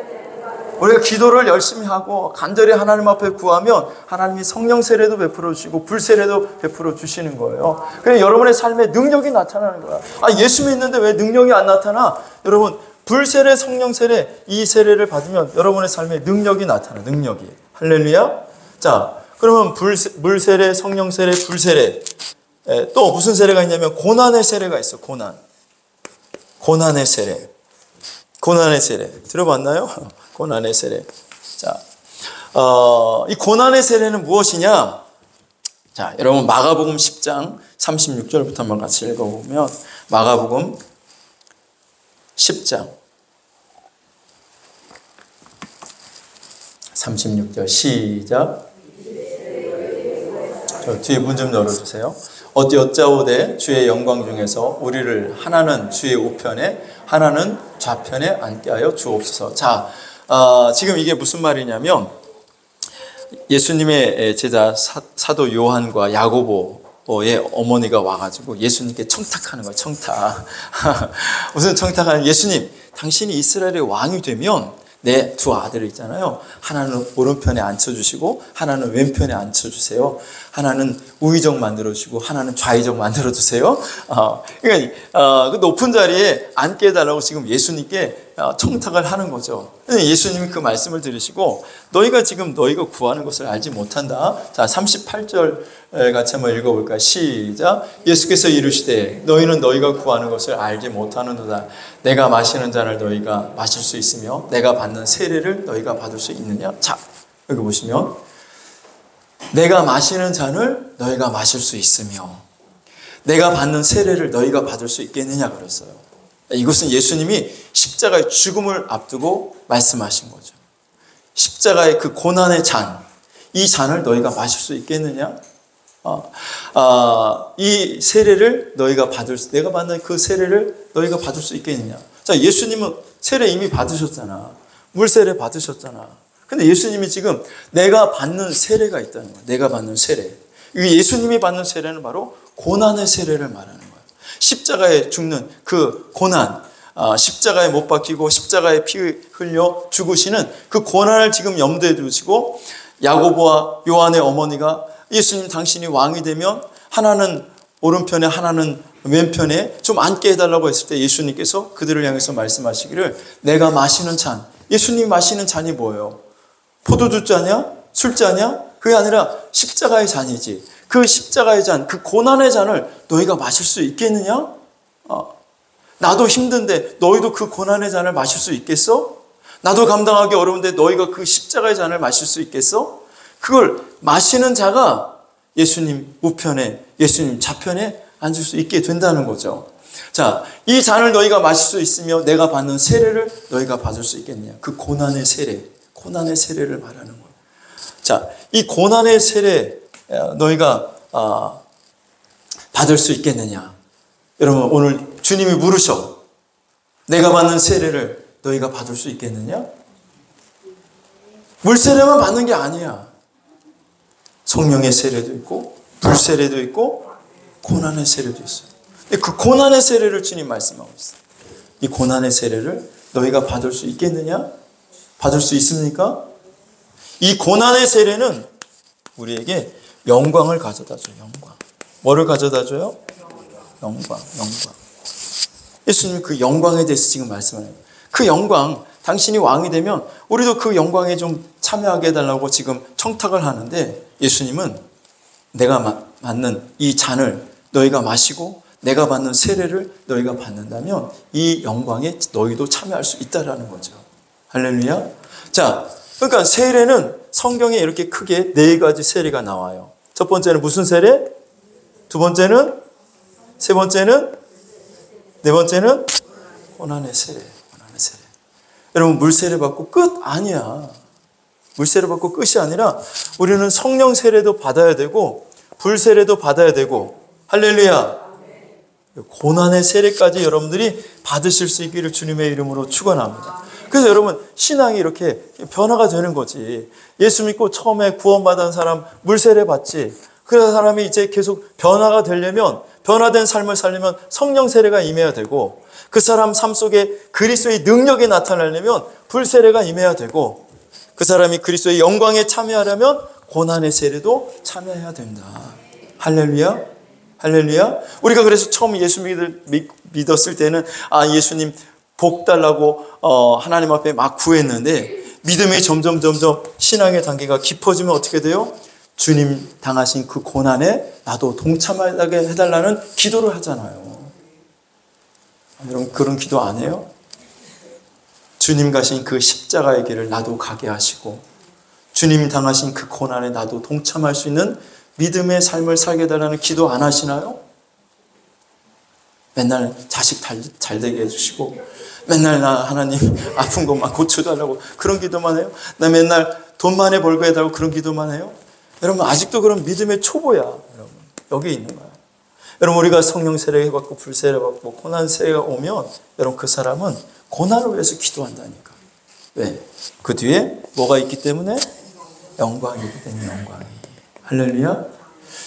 우리가 기도를 열심히 하고 간절히 하나님 앞에 구하면 하나님이 성령 세례도 베풀어 주시고 불세례도 베풀어 주시는 거예요. 그래서 여러분의 삶에 능력이 나타나는 거야. 예수 믿는데 왜 능력이 안 나타나? 여러분, 불세례, 성령 세례, 이 세례를 받으면 여러분의 삶에 능력이 나타나. 능력이. 할렐루야. 자, 그러면 물세례, 성령 세례, 불세례. 또 무슨 세례가 있냐면 고난의 세례가 있어. 고난의 세례. 고난의 세례. 들어봤나요? 고난의 세례. 자, 이 고난의 세례는 무엇이냐? 자, 여러분 마가복음 10장 36절부터 한번 같이 읽어보면 마가복음 10장 36절 시작. 저 뒤에 문 좀 열어주세요. 어찌어짜오되 주의 영광 중에서 우리를 하나는 주의 우편에 하나는 좌편에 앉게 하여 주옵소서. 자, 지금 이게 무슨 말이냐면 예수님의 제자 사도 요한과 야고보 어머니가 와가지고 예수님께 청탁하는 거예요. 청탁. 무슨 청탁하는, 예수님, 당신이 이스라엘의 왕이 되면 내 두 아들이 있잖아요. 하나는 오른편에 앉혀주시고 하나는 왼편에 앉혀주세요. 하나는 우의정 만들어주시고 하나는 좌의정 만들어주세요. 그러니까 그 높은 자리에 앉게 해달라고 지금 예수님께 청탁을 하는 거죠. 예수님이 그 말씀을 들으시고 너희가 구하는 것을 알지 못한다. 자, 38절 같이 한번 읽어볼까요? 시작. 예수께서 이르시되 너희는 너희가 구하는 것을 알지 못하는도다. 내가 마시는 잔을 너희가 마실 수 있으며 내가 받는 세례를 너희가 받을 수 있느냐. 자, 여기 보시면 내가 마시는 잔을 너희가 마실 수 있으며 내가 받는 세례를 너희가 받을 수 있겠느냐 그랬어요. 이것은 예수님이 십자가의 죽음을 앞두고 말씀하신 거죠. 십자가의 그 고난의 잔, 이 잔을 너희가 마실 수 있겠느냐? 이 세례를 내가 받는 그 세례를 너희가 받을 수 있겠느냐? 자, 예수님은 세례 이미 받으셨잖아. 물세례 받으셨잖아. 근데 예수님이 지금 내가 받는 세례가 있다는 거야. 내가 받는 세례. 예수님이 받는 세례는 바로 고난의 세례를 말하는 거야. 십자가에 죽는 그 고난, 십자가에 못 박히고 십자가에 피 흘려 죽으시는 그 고난을 지금 염두에 두시고 야고보와 요한의 어머니가 예수님 당신이 왕이 되면 하나는 오른편에 하나는 왼편에 좀 앉게 해달라고 했을 때 예수님께서 그들을 향해서 말씀하시기를 내가 마시는 잔, 예수님이 마시는 잔이 뭐예요? 포도주 잔이야? 술잔이야? 그게 아니라 십자가의 잔이지. 그 십자가의 잔, 그 고난의 잔을 너희가 마실 수 있겠느냐? 나도 힘든데 너희도 그 고난의 잔을 마실 수 있겠어? 나도 감당하기 어려운데 너희가 그 십자가의 잔을 마실 수 있겠어? 그걸 마시는 자가 예수님 우편에, 예수님 좌편에 앉을 수 있게 된다는 거죠. 자, 이 잔을 너희가 마실 수 있으며 내가 받는 세례를 너희가 받을 수 있겠느냐? 그 고난의 세례를 말하는 거예요. 자, 이 고난의 세례 너희가 받을 수 있겠느냐? 여러분, 오늘 주님이 물으셔. 내가 받는 세례를 너희가 받을 수 있겠느냐? 물세례만 받는 게 아니야. 성령의 세례도 있고 불세례도 있고 고난의 세례도 있어요. 그 고난의 세례를 주님 말씀하고 있어요. 이 고난의 세례를 너희가 받을 수 있겠느냐? 받을 수 있습니까? 이 고난의 세례는 우리에게 영광을 가져다 줘요. 영광. 뭐를 가져다 줘요? 영광. 예수님이 그 영광에 대해서 지금 말씀하는 거예요. 그 영광, 당신이 왕이 되면 우리도 그 영광에 좀 참여하게 해달라고 지금 청탁을 하는데 예수님은 내가 받는 이 잔을 너희가 마시고 내가 받는 세례를 너희가 받는다면 이 영광에 너희도 참여할 수 있다라는 거죠. 할렐루야. 자, 그러니까 세례는 성경에 이렇게 크게 4가지 세례가 나와요. 첫 번째는 무슨 세례? 두 번째는? 세 번째는? 네 번째는? 고난의 세례. 여러분, 물세례 받고 끝? 아니야. 물세례 받고 끝이 아니라 우리는 성령 세례도 받아야 되고 불세례도 받아야 되고 할렐루야. 고난의 세례까지 여러분들이 받으실 수 있기를 주님의 이름으로 축원합니다. 그래서 여러분, 신앙이 이렇게 변화가 되는 거지. 예수 믿고 처음에 구원받은 사람 물세례 받지. 그 사람이 이제 계속 변화가 되려면, 변화된 삶을 살려면 성령 세례가 임해야 되고, 그 사람 삶 속에 그리스도의 능력이 나타나려면 불세례가 임해야 되고, 그 사람이 그리스도의 영광에 참여하려면 고난의 세례도 참여해야 된다. 할렐루야. 할렐루야. 우리가 그래서 처음 예수 믿었을 때는 예수님 복 달라고 하나님 앞에 막 구했는데 믿음이 점점 신앙의 단계가 깊어지면 어떻게 돼요? 주님 당하신 그 고난에 나도 동참하게 해달라는 기도를 하잖아요. 여러분, 그런 기도 안 해요? 주님 가신 그 십자가의 길을 나도 가게 하시고 주님 당하신 그 고난에 나도 동참할 수 있는 믿음의 삶을 살게 해달라는 기도 안 하시나요? 맨날 자식 잘 되게 해주시고 맨날 나 하나님 아픈 것만 고쳐달라고 그런 기도만 해요? 나 맨날 돈 많이 벌게 해달라고 그런 기도만 해요? 여러분, 아직도 그런 믿음의 초보야. 여러분, 여기 있는 거야. 여러분, 우리가 성령 세례 받고 불세례 받고 고난 세례가 오면 여러분, 그 사람은 고난을 위해서 기도한다니까. 왜? 그 뒤에 뭐가 있기 때문에? 영광이 있기 때문에. 영광이. 할렐루야.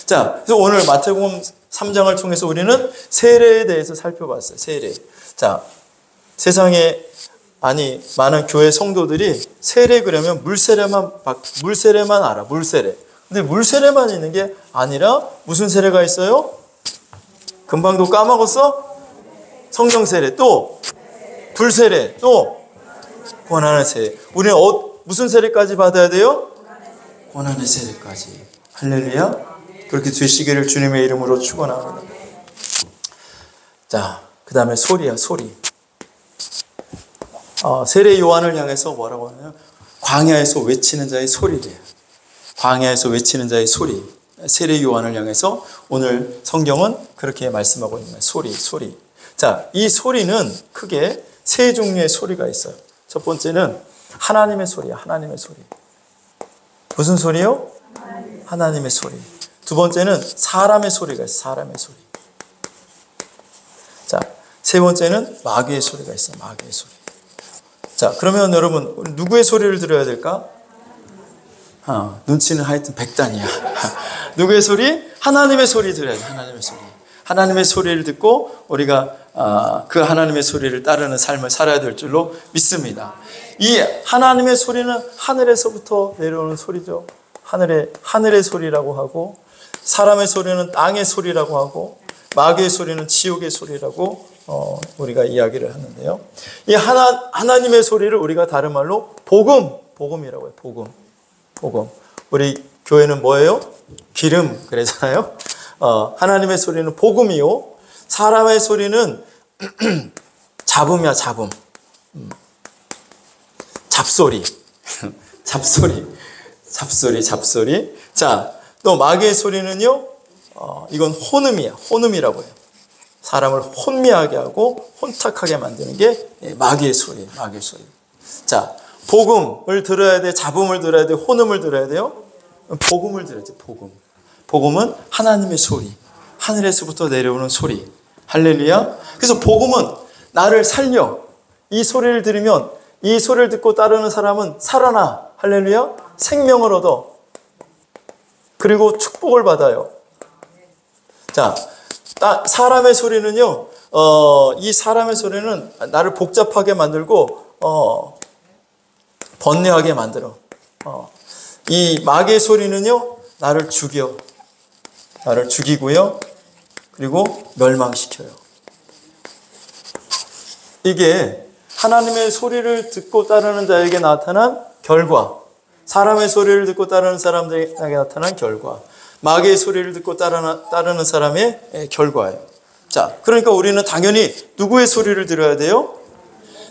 자, 그래서 오늘 마태복음 3장을 통해서 우리는 세례에 대해서 살펴봤어요. 세례. 자, 세상에 많은 교회 성도들이 세례 그러면 물세례만 알아. 물세례. 근데 물세례만 있는 게 아니라 무슨 세례가 있어요? 금방도 까먹었어? 성령 세례, 또 불세례, 또 고난의 세례. 우리는 무슨 세례까지 받아야 돼요? 고난의 세례까지. 할렐루야. 그렇게 되시기를 주님의 이름으로 축원합니다. 자, 그 다음에 소리야, 소리. 세례 요한을 향해서 뭐라고 하냐면 광야에서 외치는 자의 소리래요. 광야에서 외치는 자의 소리. 세례 요한을 향해서 오늘 성경은 그렇게 말씀하고 있는 거예요. 소리, 소리. 자, 이 소리는 크게 세 종류의 소리가 있어요. 첫 번째는 하나님의 소리야, 하나님의 소리. 무슨 소리요? 하나님의 소리. 두 번째는 사람의 소리가 있어요, 사람의 소리. 자, 세 번째는 마귀의 소리가 있어요, 마귀의 소리. 자, 그러면 여러분, 누구의 소리를 들어야 될까? 눈치는 하여튼 백단이야. 누구의 소리? 하나님의 소리 들어야 돼, 하나님의 소리. 하나님의 소리를 듣고 우리가 그 하나님의 소리를 따르는 삶을 살아야 될 줄로 믿습니다. 이 하나님의 소리는 하늘에서부터 내려오는 소리죠. 하늘의 소리라고 하고, 사람의 소리는 땅의 소리라고 하고, 마귀의 소리는 지옥의 소리라고 우리가 이야기를 하는데요. 이 하나님의 소리를 우리가 다른 말로 복음이라고 해요. 복음. 우리 교회는 뭐예요? 기름 그러잖아요. 하나님의 소리는 복음이요. 사람의 소리는 잡음이야, 잡음. 잡소리. 잡소리. 자, 또 마귀의 소리는요, 이건 혼음이라고 해요. 사람을 혼미하게 하고 혼탁하게 만드는 게 마귀의 소리. 자, 복음을 들어야 돼, 잡음을 들어야 돼, 혼음을 들어야 돼요? 복음을 들어야 돼, 복음. 복음은 하나님의 소리. 하늘에서부터 내려오는 소리. 할렐루야. 그래서 복음은 나를 살려. 이 소리를 들으면, 이 소리를 듣고 따르는 사람은 살아나. 할렐루야. 생명을 얻어. 그리고 축복을 받아요. 자, 사람의 소리는요, 이 사람의 소리는 나를 복잡하게 만들고, 번뇌하게 만들어. 이 마귀의 소리는요, 나를 죽이고요, 그리고 멸망시켜요. 이게 하나님의 소리를 듣고 따르는 자에게 나타난 결과, 사람의 소리를 듣고 따르는 사람들에게 나타난 결과, 마귀의 소리를 듣고 따르는 사람의 결과예요. 자, 그러니까 우리는 당연히 누구의 소리를 들어야 돼요?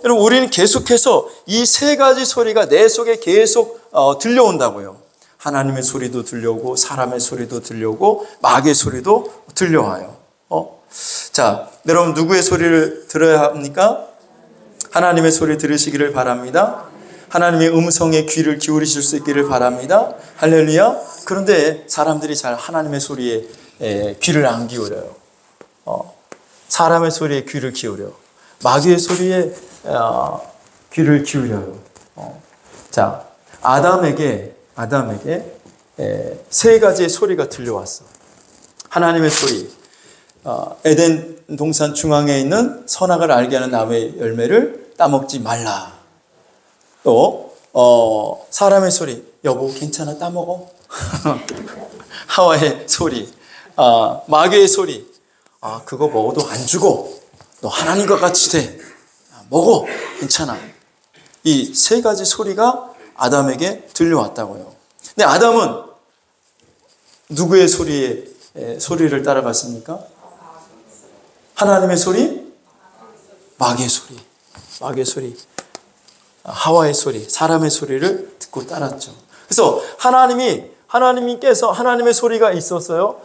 여러분, 우리는 계속해서 이 세 가지 소리가 내 속에 계속 들려온다고요. 하나님의 소리도 들려오고, 사람의 소리도 들려오고, 마귀의 소리도 들려와요. 자, 여러분 누구의 소리를 들어야 합니까? 하나님의 소리 들으시기를 바랍니다. 하나님의 음성에 귀를 기울이실 수 있기를 바랍니다. 할렐루야. 그런데 사람들이 잘 하나님의 소리에 귀를 안 기울여요. 사람의 소리에 귀를 기울여. 마귀의 소리에 귀를 기울여요. 자, 아담에게 세 가지의 소리가 들려왔어. 하나님의 소리. 에덴 동산 중앙에 있는 선악을 알게 하는 나무의 열매를 따먹지 말라. 또 사람의 소리. 여보 괜찮아, 따먹어. 하와의 소리. 마귀의 소리. 그거 먹어도 안 죽어. 너 하나님과 같이 돼. 먹어. 괜찮아. 이 세 가지 소리가 아담에게 들려왔다고요. 근데 아담은 누구의 소리를 따라갔습니까? 하나님의 소리? 마귀의 소리. 하와의 소리, 사람의 소리를 듣고 따랐죠. 그래서 하나님께서 하나님의 소리가 있었어요.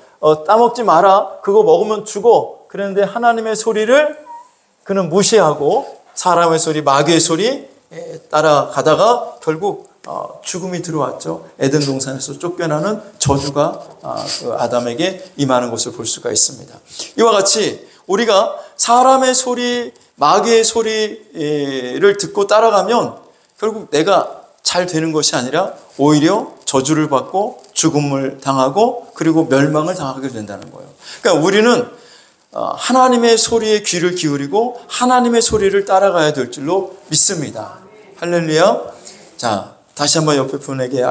따먹지 마라. 그거 먹으면 죽어. 그런데 하나님의 소리를 그는 무시하고 사람의 소리, 마귀의 소리 따라가다가 결국 죽음이 들어왔죠. 에덴 동산에서 쫓겨나는 저주가 그 아담에게 임하는 것을 볼 수가 있습니다. 이와 같이 우리가 사람의 소리, 마귀의 소리를 듣고 따라가면 결국 내가 잘 되는 것이 아니라 오히려 저주를 받고 죽음을 당하고 그리고 멸망을 당하게 된다는 거예요. 그러니까 우리는 하나님의 소리에 귀를 기울이고 하나님의 소리를 따라가야 될 줄로 믿습니다. 할렐루야. 자, 다시 한번 옆에 분에게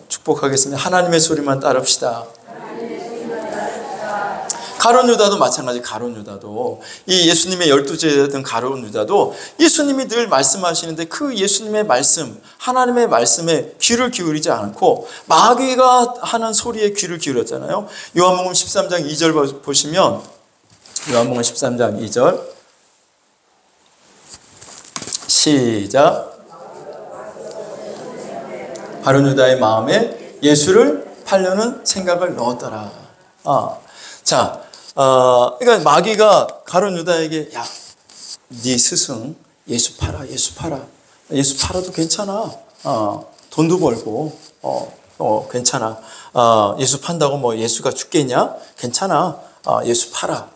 축복하겠습니다. 하나님의 소리만 따릅시다. 가룟 유다도 마찬가지. 가룟 유다도 이 예수님의 12제자였던 가룟 유다도 예수님이 늘 말씀하시는데 그 예수님의 말씀, 하나님의 말씀에 귀를 기울이지 않고 마귀가 하는 소리에 귀를 기울였잖아요. 요한복음 13장 2절 보시면 요한복음 13장 2절 시작. 가룟 유다의 마음에 예수를 팔려는 생각을 넣었더라. 자, 그러니까 마귀가 가룟 유다에게 야, 네 스승 예수 팔아, 예수 팔아. 예수 팔아도 괜찮아. 돈도 벌고, 괜찮아. 예수 판다고 뭐 예수가 죽겠냐? 괜찮아. 예수 팔아.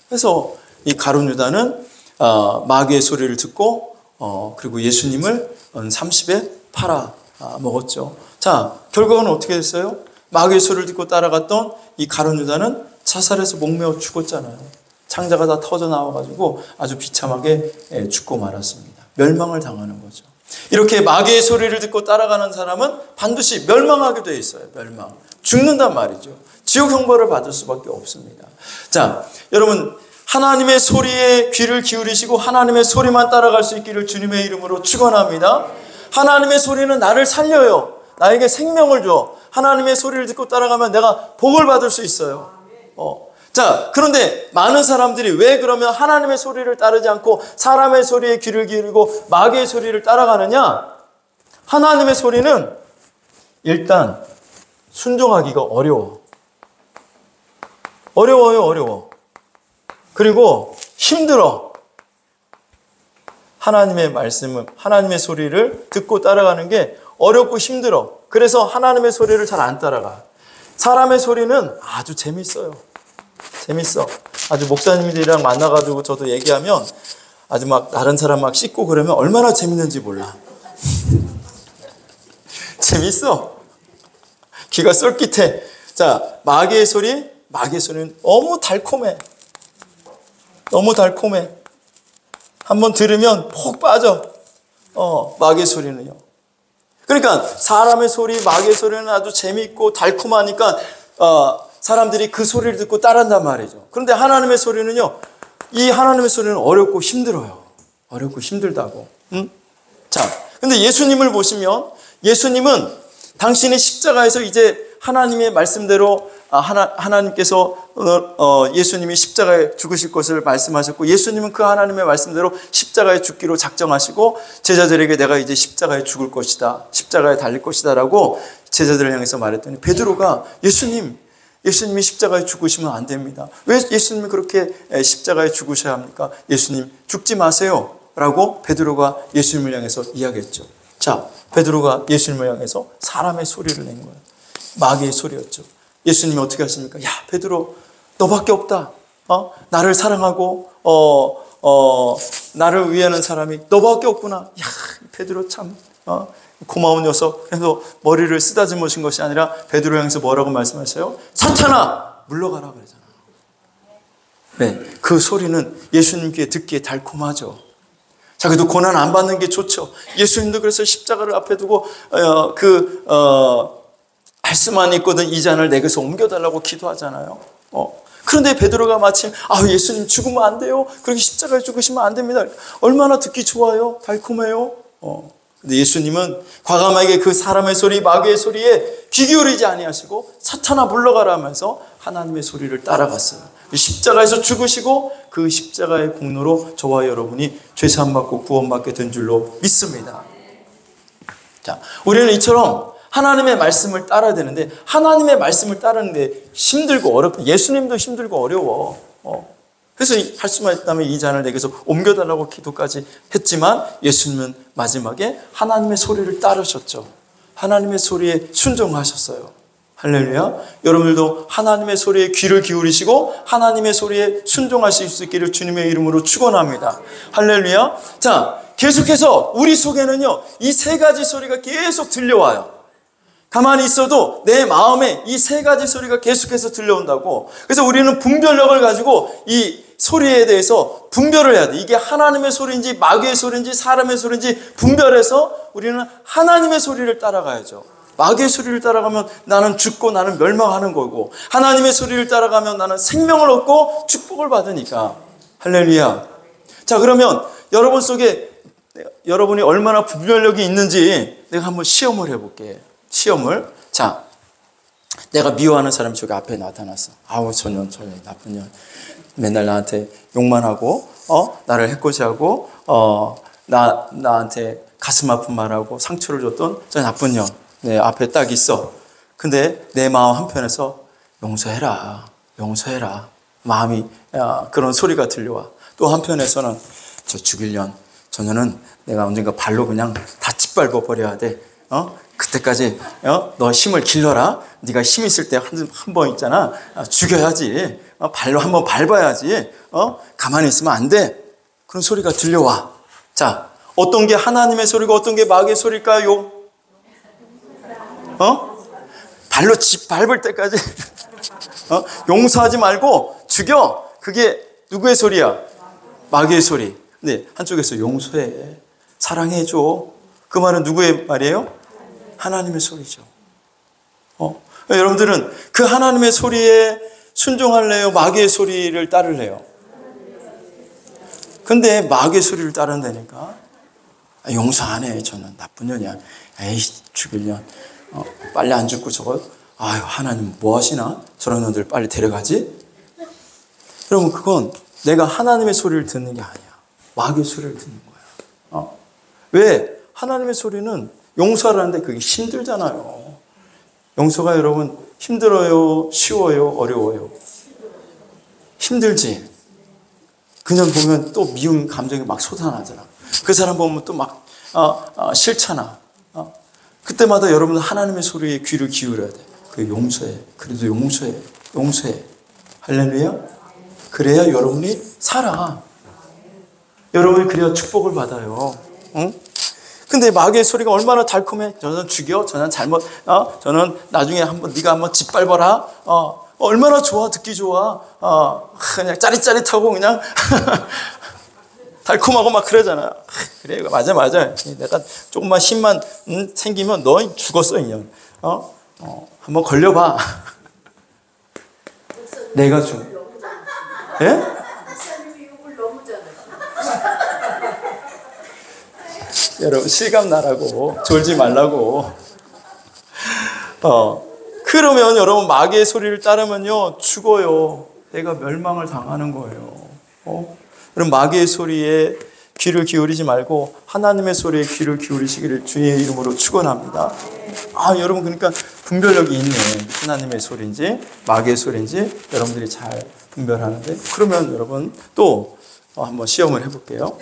그래서 이 가룟 유다는 마귀의 소리를 듣고, 그리고 예수님을 30에 팔아 먹었죠. 자, 결과는 어떻게 됐어요? 마귀의 소리를 듣고 따라갔던 이 가룟 유다는 자살해서 목매어 죽었잖아요. 창자가 다 터져 나와가지고 아주 비참하게 죽고 말았습니다. 멸망을 당하는 거죠. 이렇게 마귀의 소리를 듣고 따라가는 사람은 반드시 멸망하게 돼 있어요. 멸망. 죽는단 말이죠. 지옥 형벌을 받을 수밖에 없습니다. 자, 여러분 하나님의 소리에 귀를 기울이시고 하나님의 소리만 따라갈 수 있기를 주님의 이름으로 축원합니다. 하나님의 소리는 나를 살려요. 나에게 생명을 줘. 하나님의 소리를 듣고 따라가면 내가 복을 받을 수 있어요. 자, 그런데 많은 사람들이 왜 그러면 하나님의 소리를 따르지 않고 사람의 소리에 귀를 기울이고 마귀의 소리를 따라가느냐? 하나님의 소리는 일단 순종하기가 어려워. 어려워요. 그리고 힘들어. 하나님의 말씀은, 하나님의 소리를 듣고 따라가는 게 어렵고 힘들어. 그래서 하나님의 소리를 잘 안 따라가. 사람의 소리는 아주 재밌어요. 재밌어. 아주 목사님들이랑 만나가지고 저도 얘기하면 아주 막 다른 사람 막 씻고 그러면 얼마나 재밌는지 몰라. 재밌어. 귀가 쏠깃해. 자, 마귀의 소리는 너무 달콤해. 너무 달콤해. 한번 들으면 폭 빠져. 마귀의 소리는요. 그러니까 사람의 소리, 마귀의 소리는 아주 재밌고 달콤하니까 사람들이 그 소리를 듣고 따른단 말이죠. 그런데 하나님의 소리는요. 이 하나님의 소리는 어렵고 힘들어요. 어렵고 힘들다고. 자, 근데 예수님을 보시면 예수님은 당신이 십자가에서 이제 하나님의 말씀대로 하나님께서 예수님이 십자가에 죽으실 것을 말씀하셨고 예수님은 그 하나님의 말씀대로 십자가에 죽기로 작정하시고 제자들에게 내가 이제 십자가에 죽을 것이다. 십자가에 달릴 것이다 라고 제자들을 향해서 말했더니 베드로가 예수님이 십자가에 죽으시면 안 됩니다. 왜 예수님이 그렇게 십자가에 죽으셔야 합니까? 예수님 죽지 마세요 라고 베드로가 예수님을 향해서 이야기했죠. 자, 베드로가 예수님을 향해서 사람의 소리를 낸 거예요. 마귀의 소리였죠. 예수님이 어떻게 하십니까? 야, 베드로 너밖에 없다. 나를 사랑하고 나를 위하는 사람이 너밖에 없구나. 야, 베드로 참 고마운 녀석. 그래서 머리를 쓰다듬으신 것이 아니라 베드로 향해서 뭐라고 말씀하세요? 사탄아 물러가라 그러잖아요. 네, 그 소리는 예수님께 듣기에 달콤하죠. 자, 그래도 고난 안 받는 게 좋죠. 예수님도 그래서 십자가를 앞에 두고 할 수만 있거든 이 잔을 내게서 옮겨달라고 기도하잖아요. 그런데 베드로가 마침 예수님 죽으면 안 돼요. 그렇게 십자가에 죽으시면 안 됩니다. 얼마나 듣기 좋아요. 달콤해요. 근데 예수님은 과감하게 그 사람의 소리, 마귀의 소리에 귀 기울이지 아니하시고 사탄아 물러가라 하면서 하나님의 소리를 따라갔어요. 십자가에서 죽으시고 그 십자가의 공로로 저와 여러분이 죄사함 받고 구원받게 된 줄로 믿습니다. 자, 우리는 이처럼 하나님의 말씀을 따라야 되는데 하나님의 말씀을 따르는데 힘들고 어렵고 예수님도 힘들고 어려워. 그래서 할 수만 있다면 이 잔을 내게서 옮겨달라고 기도까지 했지만 예수님은 마지막에 하나님의 소리를 따르셨죠. 하나님의 소리에 순종하셨어요. 할렐루야. 여러분들도 하나님의 소리에 귀를 기울이시고 하나님의 소리에 순종하실 수 있기를 주님의 이름으로 축원합니다. 할렐루야. 자, 계속해서 우리 속에는요 이 세 가지 소리가 계속 들려와요. 가만히 있어도 내 마음에 이 세 가지 소리가 계속해서 들려온다고. 그래서 우리는 분별력을 가지고 이 소리에 대해서 분별을 해야 돼. 이게 하나님의 소리인지 마귀의 소리인지 사람의 소리인지 분별해서 우리는 하나님의 소리를 따라가야죠. 마귀의 소리를 따라가면 나는 죽고 나는 멸망하는 거고, 하나님의 소리를 따라가면 나는 생명을 얻고 축복을 받으니까. 할렐루야. 자, 그러면 여러분 속에 여러분이 얼마나 분별력이 있는지 내가 한번 시험을 해볼게. 시험을. 자, 내가 미워하는 사람이 저기 앞에 나타났어. 아우, 저 년 나쁜 년. 맨날 나한테 욕만 하고, 나를 해코지하고, 나한테 가슴 아픈 말하고 상처를 줬던 저 나쁜 년. 내 앞에 딱 있어. 근데 내 마음 한편에서 용서해라. 용서해라. 마음이, 그런 소리가 들려와. 또 한편에서는 저 죽일 년. 저 년은 내가 언젠가 발로 그냥 다 짓밟아 버려야 돼. 그때까지 너 힘을 길러라. 네가 힘 있을 때 한 번 있잖아. 죽여야지. 발로 한번 밟아야지. 가만히 있으면 안 돼. 그런 소리가 들려와. 자, 어떤 게 하나님의 소리고 어떤 게 마귀의 소리일까요? 발로 밟을 때까지 용서하지 말고 죽여. 그게 누구의 소리야? 마귀의 소리. 근데 한쪽에서 용서해. 사랑해줘. 그 말은 누구의 말이에요? 하나님의 소리죠. 여러분들은 그 하나님의 소리에 순종할래요? 마귀의 소리를 따를래요? 근데 마귀의 소리를 따른다니까? 용서 안 해. 저는 나쁜 년이야. 에이, 죽일 년. 빨리 안 죽고 저거. 아유, 하나님 뭐 하시나? 저런 놈들 빨리 데려가지? 그러면 그건 내가 하나님의 소리를 듣는 게 아니야. 마귀의 소리를 듣는 거야. 왜? 하나님의 소리는 용서하라는데 그게 힘들잖아요. 용서가 여러분 힘들어요? 쉬워요? 어려워요? 힘들지? 그냥 보면 또 미움 감정이 막 솟아나잖아. 그 사람 보면 또 막 싫잖아. 그때마다 여러분 하나님의 소리에 귀를 기울여야 돼. 그 용서해. 그래도 용서해. 용서해. 할렐루야. 그래야 여러분이 살아. 여러분이 그래야 축복을 받아요. 응? 근데 마귀의 소리가 얼마나 달콤해. 저는 죽여. 저는 잘못. 저는 나중에 네가 한번 짓밟아라. 얼마나 좋아. 듣기 좋아. 그냥 짜릿짜릿하고 그냥 달콤하고 막 그러잖아. 그래, 맞아. 내가 조금만 힘만 생기면 너 죽었어, 인연. 한번 걸려봐. 내가 예? 여러분 실감 나라고 졸지 말라고. 그러면 여러분 마귀의 소리를 따르면요 죽어요. 내가 멸망을 당하는 거예요. 그럼 마귀의 소리에 귀를 기울이지 말고 하나님의 소리에 귀를 기울이시기를 주의 이름으로 축원합니다. 여러분 그러니까 분별력이 있네. 하나님의 소리인지 마귀의 소리인지 여러분들이 잘 분별하는데, 그러면 여러분 또 한번 시험을 해볼게요.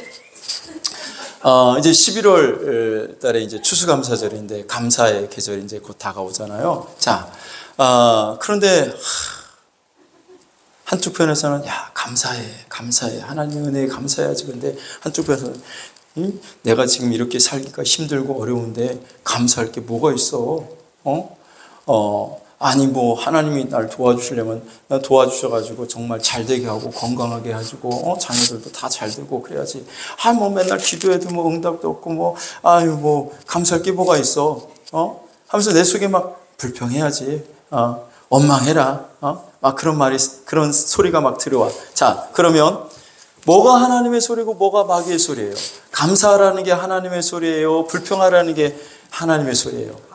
이제 11월 달에 이제 추수감사절인데 감사의 계절이 이제 곧 다가오잖아요. 자, 그런데 한쪽 편에서는 감사해 하나님의 은혜에 감사해야지. 근데 한쪽 편에서는 내가 지금 이렇게 살기가 힘들고 어려운데 감사할 게 뭐가 있어? 아니 뭐 하나님이 날 도와주시려면 도와주셔가지고 정말 잘 되게 하고 건강하게 해가지고 자녀들도 다 잘 되고 그래야지. 뭐 맨날 기도해도 뭐 응답도 없고 뭐 감사할 게 뭐가 있어? 하면서 내 속에 막 불평해야지. 원망해라. 막 그런 소리가 막 들어와. 자, 그러면 뭐가 하나님의 소리고 뭐가 마귀의 소리예요? 감사하라는 게 하나님의 소리예요? 불평하라는 게 하나님의 소리예요?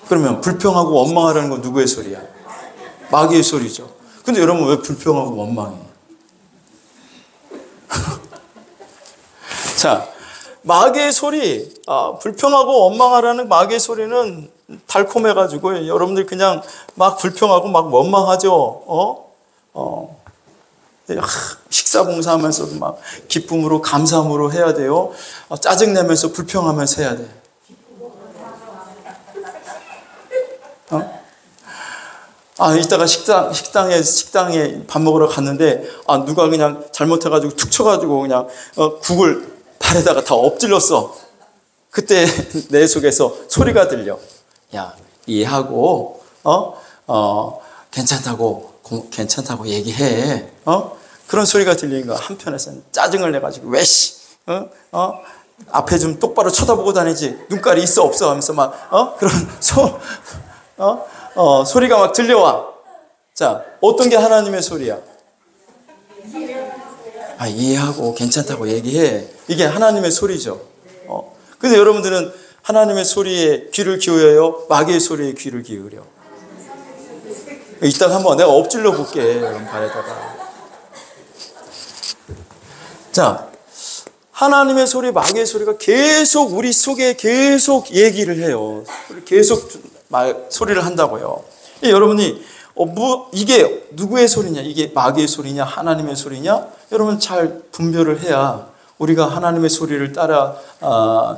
그러면 불평하고 원망하라는 건 누구의 소리야? 마귀의 소리죠. 근데 여러분 왜 불평하고 원망해? 자, 마귀의 소리, 불평하고 원망하라는 마귀의 소리는 달콤해가지고 여러분들 그냥 막 불평하고 막 원망하죠. 식사 봉사하면서도 막 기쁨으로 감사함으로 해야 돼요. 짜증내면서 불평하면서 해야 돼. 이따가 식당에 밥 먹으러 갔는데 누가 그냥 잘못해가지고 툭 쳐가지고 그냥 국을 발에다가 다 엎질렀어. 그때 내 속에서 소리가 들려. 야, 이해하고, 괜찮다고 얘기해. 그런 소리가 들리니까 한편에서는 짜증을 내가지고, 왜, 앞에 좀 똑바로 쳐다보고 다니지. 눈깔이 있어, 없어 하면서 막, 그런 소리가 막 들려와. 자, 어떤 게 하나님의 소리야? 이해하고 괜찮다고 얘기해. 이게 하나님의 소리죠. 근데 여러분들은 하나님의 소리에 귀를 기울여요? 마귀의 소리에 귀를 기울여? 이따가 한번 내가 엎질러 볼게. 발에다가. 자, 하나님의 소리, 마귀의 소리가 계속 우리 속에 계속 얘기를 해요. 계속 소리를 한다고요. 여러분이 이게 누구의 소리냐? 이게 마귀의 소리냐? 하나님의 소리냐? 여러분 잘 분별을 해야 우리가 하나님의 소리를 따라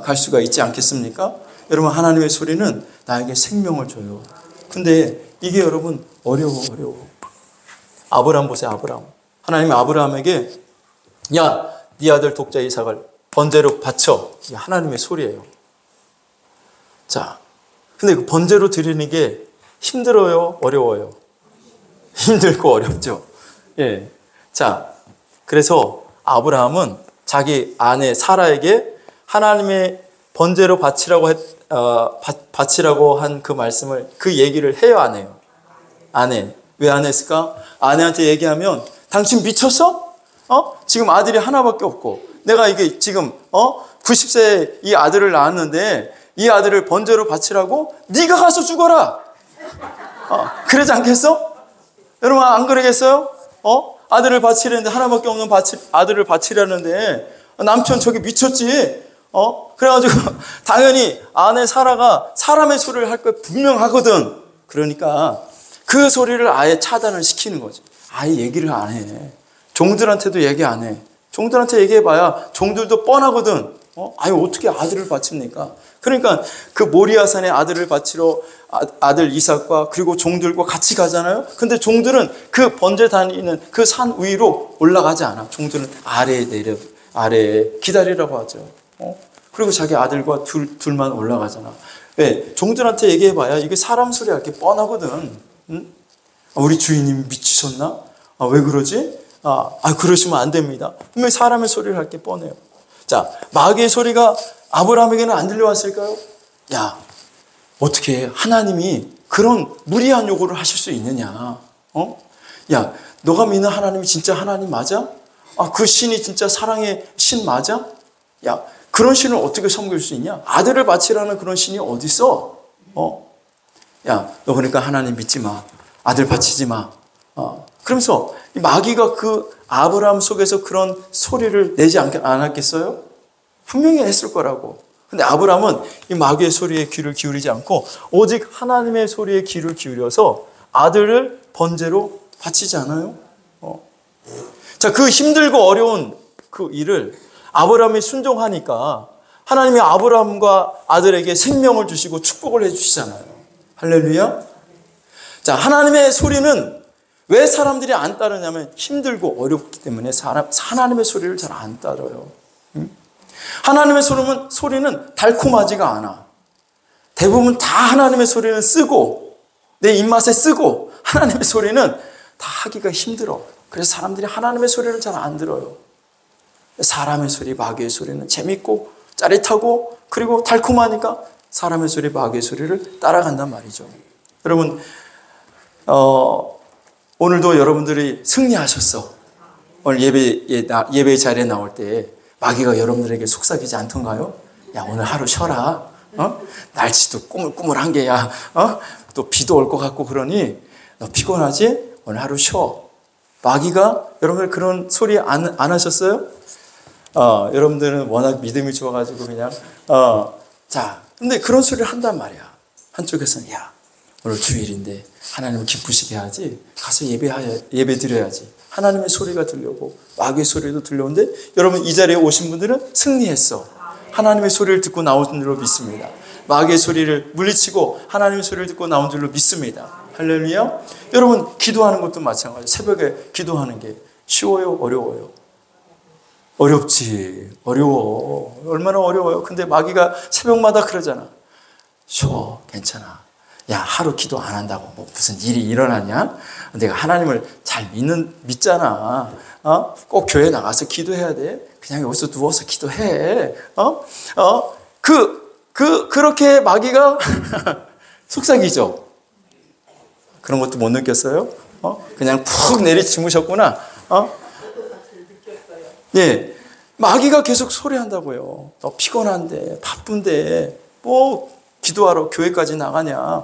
갈 수가 있지 않겠습니까? 여러분 하나님의 소리는 나에게 생명을 줘요. 근데 이게 여러분 어려워. 아브라함 보세요. 아브라함. 하나님이 아브라함에게 야, 네 아들 독자 이삭을 번제로 바쳐. 이게 하나님의 소리예요. 자, 근데 그 번제로 드리는 게 힘들어요? 어려워요? 힘들고 어렵죠. 예. 자, 그래서 아브라함은 자기 아내 사라에게 하나님의 번제로 바치라고 한 그 말씀을, 그 얘기를 해요, 안 해요? 안 해. 왜 안 했을까? 아내한테 얘기하면 당신 미쳤어? 지금 아들이 하나밖에 없고 내가 이게 지금 90세에 이 아들을 낳았는데 이 아들을 번제로 바치라고? 네가 가서 죽어라. 그러지 않겠어? 여러분 안 그러겠어요? 아들을 바치려는데 하나밖에 없는 아들을 바치려는데 남편 저기 미쳤지? 그래가지고 당연히 아내 사라가 사람의 소리를 할 거 분명하거든. 그러니까 그 소리를 아예 차단을 시키는 거지. 아예 얘기를 안 해. 종들한테도 얘기 안 해. 종들한테 얘기해봐야 종들도 뻔하거든. 어떻게 아들을 바칩니까? 그러니까 그 모리아산에 아들을 바치러 아들 이삭과 그리고 종들과 같이 가잖아요. 근데 종들은 그 번제 다니는 그 산 위로 올라가지 않아. 종들은 아래에 기다리라고 하죠. 그리고 자기 아들과 둘만 올라가잖아. 왜? 종들한테 얘기해봐야 이게 사람 소리 할 게 뻔하거든. 응? 우리 주인님 미치셨나? 왜 그러지? 그러시면 안 됩니다. 분명히 사람의 소리를 할 게 뻔해요. 자, 마귀의 소리가 아브라함에게는 안 들려왔을까요? 야, 어떻게 하나님이 그런 무리한 요구를 하실 수 있느냐? 야, 너가 믿는 하나님이 진짜 하나님 맞아? 그 신이 진짜 사랑의 신 맞아? 야, 그런 신을 어떻게 섬길 수 있냐? 아들을 바치라는 그런 신이 어디 있어? 야, 너 그러니까 하나님 믿지 마. 아들 바치지 마. 그러면서 마귀가 그 아브라함 속에서 그런 소리를 내지 않았겠어요? 분명히 했을 거라고. 근데 아브라함은 이 마귀의 소리에 귀를 기울이지 않고 오직 하나님의 소리에 귀를 기울여서 아들을 번제로 바치지 않아요? 자, 그 힘들고 어려운 그 일을 아브라함이 순종하니까 하나님이 아브라함과 아들에게 생명을 주시고 축복을 해주시잖아요. 할렐루야. 자, 하나님의 소리는 왜 사람들이 안 따르냐면 힘들고 어렵기 때문에 하나님의 소리를 잘 안 따라요. 하나님의 소리는 달콤하지가 않아. 대부분 다 하나님의 소리는 쓰고 내 입맛에 쓰고 하나님의 소리는 다 하기가 힘들어. 그래서 사람들이 하나님의 소리를 잘 안 들어요. 사람의 소리, 마귀의 소리는 재밌고 짜릿하고 그리고 달콤하니까 사람의 소리, 마귀의 소리를 따라간단 말이죠. 여러분, 오늘도 여러분들이 승리하셨어. 오늘 예배 자리에 나올 때 마귀가 여러분들에게 속삭이지 않던가요? 야, 오늘 하루 쉬어라. 날씨도 꾸물꾸물한 게야. 또 비도 올 것 같고 그러니 너 피곤하지? 오늘 하루 쉬어. 마귀가 여러분들 그런 소리 안 하셨어요? 여러분들은 워낙 믿음이 좋아가지고 그냥 자, 근데 그런 소리를 한단 말이야. 한쪽에서는 야, 오늘 주일인데 하나님을 기쁘시게 하지. 가서 예배 드려야지. 하나님의 소리가 들려오고 마귀의 소리도 들려오는데 여러분 이 자리에 오신 분들은 승리했어. 하나님의 소리를 듣고 나온 줄로 믿습니다. 마귀의 소리를 물리치고 하나님의 소리를 듣고 나온 줄로 믿습니다. 할렐루야. 여러분 기도하는 것도 마찬가지예요. 새벽에 기도하는 게 쉬워요? 어려워요? 어렵지. 어려워. 얼마나 어려워요. 근데 마귀가 새벽마다 그러잖아. 쉬어. 괜찮아. 야, 하루 기도 안 한다고 뭐 무슨 일이 일어나냐? 내가 하나님을 잘 믿잖아. 꼭 교회 나가서 기도해야 돼. 그냥 여기서 누워서 기도해. 그렇게 마귀가 속삭이죠. 그런 것도 못 느꼈어요? 그냥 푹 내리 주무셨구나. 예. 마귀가 계속 소리한다고요. 너 피곤한데, 바쁜데, 뭐, 기도하러 교회까지 나가냐?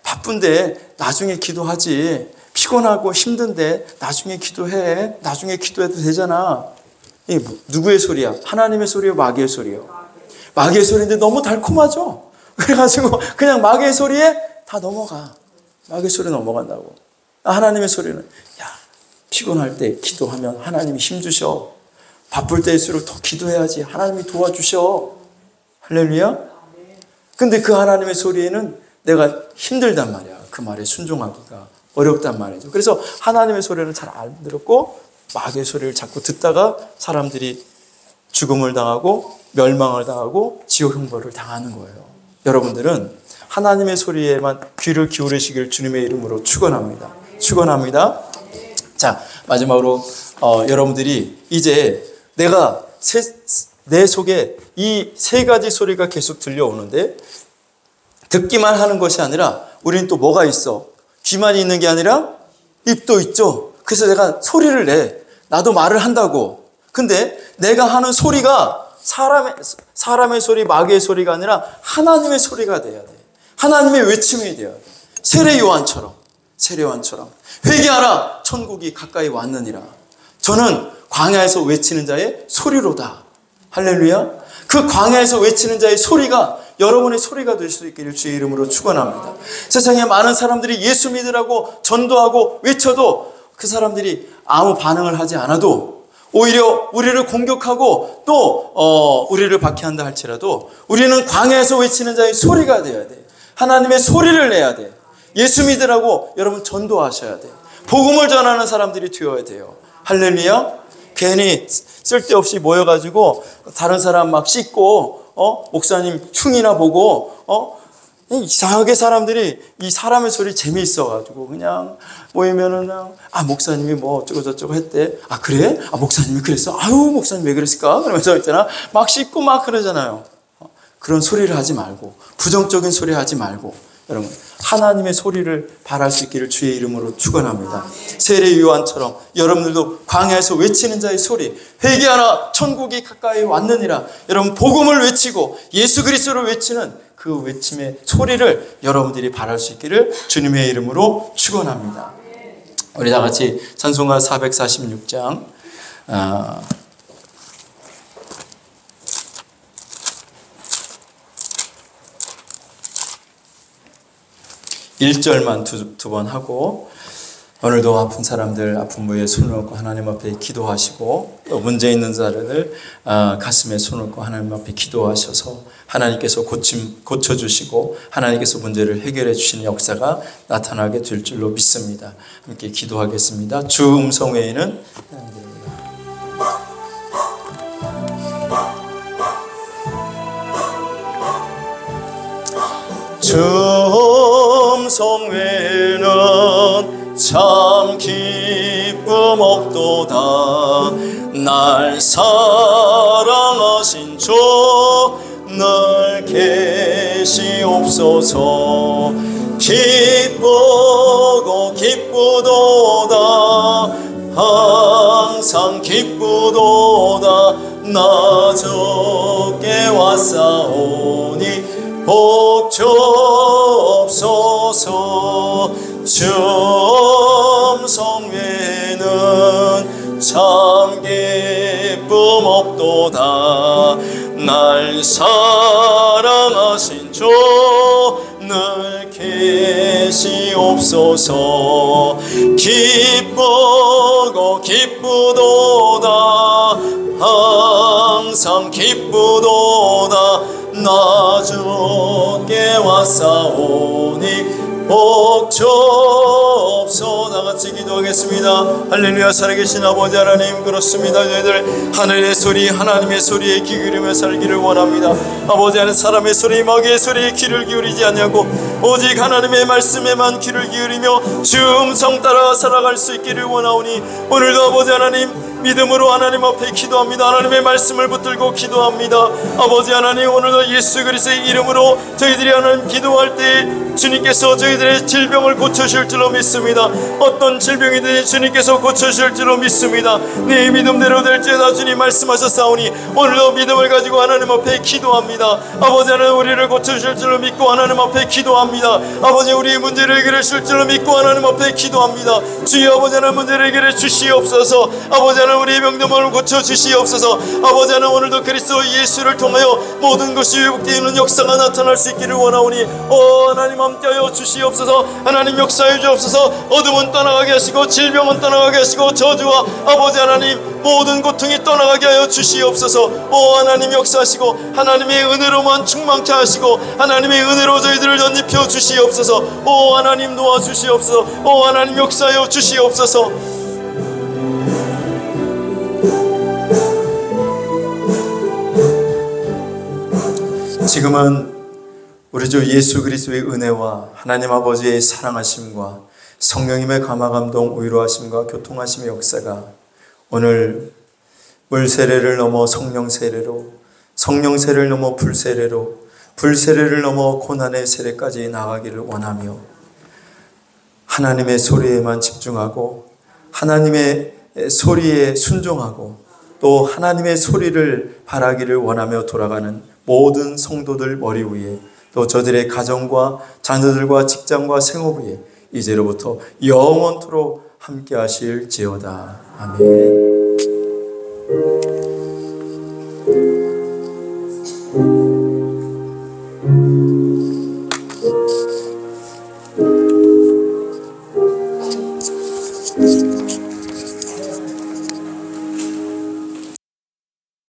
바쁜데, 나중에 기도하지. 피곤하고 힘든데, 나중에 기도해. 나중에 기도해도 되잖아. 이게 누구의 소리야? 하나님의 소리요? 마귀의 소리요? 마귀의 소리인데 너무 달콤하죠? 그래가지고, 그냥 마귀의 소리에 다 넘어가. 마귀의 소리 넘어간다고. 하나님의 소리는, 야, 피곤할 때 기도하면 하나님이 힘주셔. 바쁠 때일수록 더 기도해야지. 하나님이 도와주셔. 할렐루야. 근데 그 하나님의 소리에는 내가 힘들단 말이야. 그 말에 순종하기가 어렵단 말이죠. 그래서 하나님의 소리를 잘 안 들었고 마귀의 소리를 자꾸 듣다가 사람들이 죽음을 당하고 멸망을 당하고 지옥 형벌을 당하는 거예요. 여러분들은 하나님의 소리에만 귀를 기울이시길 주님의 이름으로 축원합니다. 축원합니다. 자, 마지막으로 여러분들이 이제 내가 내 속에 이 세 가지 소리가 계속 들려오는데 듣기만 하는 것이 아니라 우리는 또 뭐가 있어? 귀만 있는 게 아니라 입도 있죠. 그래서 내가 소리를 내. 나도 말을 한다고. 근데 내가 하는 소리가 사람의 소리, 마귀의 소리가 아니라 하나님의 소리가 돼야 돼. 하나님의 외침이 돼야 돼. 세례요한처럼 회개하라 천국이 가까이 왔느니라. 저는 광야에서 외치는 자의 소리로다. 할렐루야. 그 광야에서 외치는 자의 소리가 여러분의 소리가 될 수 있기를 주의 이름으로 축원합니다. 세상에 많은 사람들이 예수 믿으라고 전도하고 외쳐도 그 사람들이 아무 반응을 하지 않아도 오히려 우리를 공격하고 또 우리를 박해한다 할지라도 우리는 광야에서 외치는 자의 소리가 되어야 돼. 하나님의 소리를 내야 돼. 예수 믿으라고 여러분 전도하셔야 돼. 복음을 전하는 사람들이 되어야 돼요. 할렐루야. 괜히 쓸데없이 모여가지고 다른 사람 막 씻고 목사님 흉이나 보고 이상하게 사람들이 이 사람의 소리 재미있어가지고 그냥 모이면은 그냥 목사님이 뭐 어쩌고 저쩌고 했대. 그래? 목사님이 그랬어? 아유 목사님 왜 그랬을까? 그러면서 있잖아 막 씻고 막 그러잖아요. 그런 소리를 하지 말고 부정적인 소리 하지 말고 여러분 하나님의 소리를 발할 수 있기를 주의 이름으로 축원합니다. 세례 요한처럼 여러분들도 광야에서 외치는 자의 소리 회개하라 천국이 가까이 왔느니라. 여러분 복음을 외치고 예수 그리스도를 외치는 그 외침의 소리를 여러분들이 발할 수 있기를 주님의 이름으로 축원합니다. 우리 다 같이 찬송가 446장 1절만 두 번 하고 오늘도 아픈 사람들 아픈 부위에 손을 얹고 하나님 앞에 기도하시고 또 문제 있는 자들 가슴에 손을 얹고 하나님 앞에 기도하셔서 하나님께서 고쳐주시고 하나님께서 문제를 해결해 주시는 역사가 나타나게 될 줄로 믿습니다. 함께 기도하겠습니다. 주 음성 외에는 주 음성 외에는 참 기쁨 없도다. 날 사랑하신 주 늘 계시옵소서. 기쁘고 기쁘도다 항상 기쁘도다. 나 주께 왔사오니 복 주옵소서. 주 음성 외에는 참 기쁨 없도다. 날 사랑하신 주 늘 계시옵소서. 기쁘고 기쁘도다 항상 기쁘도다. 나 주께 왔사오니 복 주옵소서. 다 같이 기도하겠습니다. 할렐루야. 살아계신 아버지 하나님, 그렇습니다. 저희들 하늘의 소리, 하나님의 소리에 귀 기울이며 살기를 원합니다. 아버지 하나님, 사람의 소리, 마귀의 소리에 귀를 기울이지 않냐고 오직 하나님의 말씀에만 귀를 기울이며 주 음성 따라 살아갈 수 있기를 원하오니 오늘도 아버지 하나님 믿음으로 하나님 앞에 기도합니다. 하나님의 말씀을 붙들고 기도합니다. 아버지 하나님, 오늘도 예수 그리스도의 이름으로 저희들이 하나님 기도할 때 주님께서 저희들의 질병을 고쳐주실 줄로 믿습니다. 어떤 질병이든지 주님께서 고쳐주실 줄로 믿습니다. 네 믿음대로 될지어다 주님 말씀하셨사오니 오늘도 믿음을 가지고 하나님 앞에 기도합니다. 아버지 하나님, 우리를 고쳐주실 줄로 믿고 하나님 앞에 기도합니다. 아버지, 우리의 문제를 해결해 주실 줄로 믿고 하나님 앞에 기도합니다. 주여 아버지 하나님, 문제를 해결해 주시옵소서. 아버지 하나님, 우리의 병들음을 고쳐주시옵소서. 아버지 하나님, 오늘도 그리스도 예수를 통하여 모든 것이 회복되는 역사가 나타날 수 있기를 원하오니 하나님 함께하여 주시옵소서. 하나님 역사해 주옵소서. 어둠은 떠나가게 하시고 질병은 떠나가게 하시고 저주와 아버지 하나님 모든 고통이 떠나가게 하여 주시옵소서. 하나님 역사하시고 하나님의 은혜로만 충만케 하시고 하나님의 은혜로 저희들을 덧입혀 주시옵소서. 하나님 도와주시옵소서. 하나님 역사하여 주시옵소서. 지금은 우리 주 예수 그리스도의 은혜와 하나님 아버지의 사랑하심과 성령님의 감화감동 위로하심과 교통하심의 역사가 오늘 물세례를 넘어 성령세례로, 성령세례를 넘어 불세례로, 불세례를 넘어 고난의 세례까지 나가기를 원하며 하나님의 소리에만 집중하고 하나님의 소리에 순종하고 또 하나님의 소리를 바라기를 원하며 돌아가는 모든 성도들 머리 위에, 또 저들의 가정과 자녀들과 직장과 생업 위에 이제로부터 영원토록 함께 하실지어다. 아멘.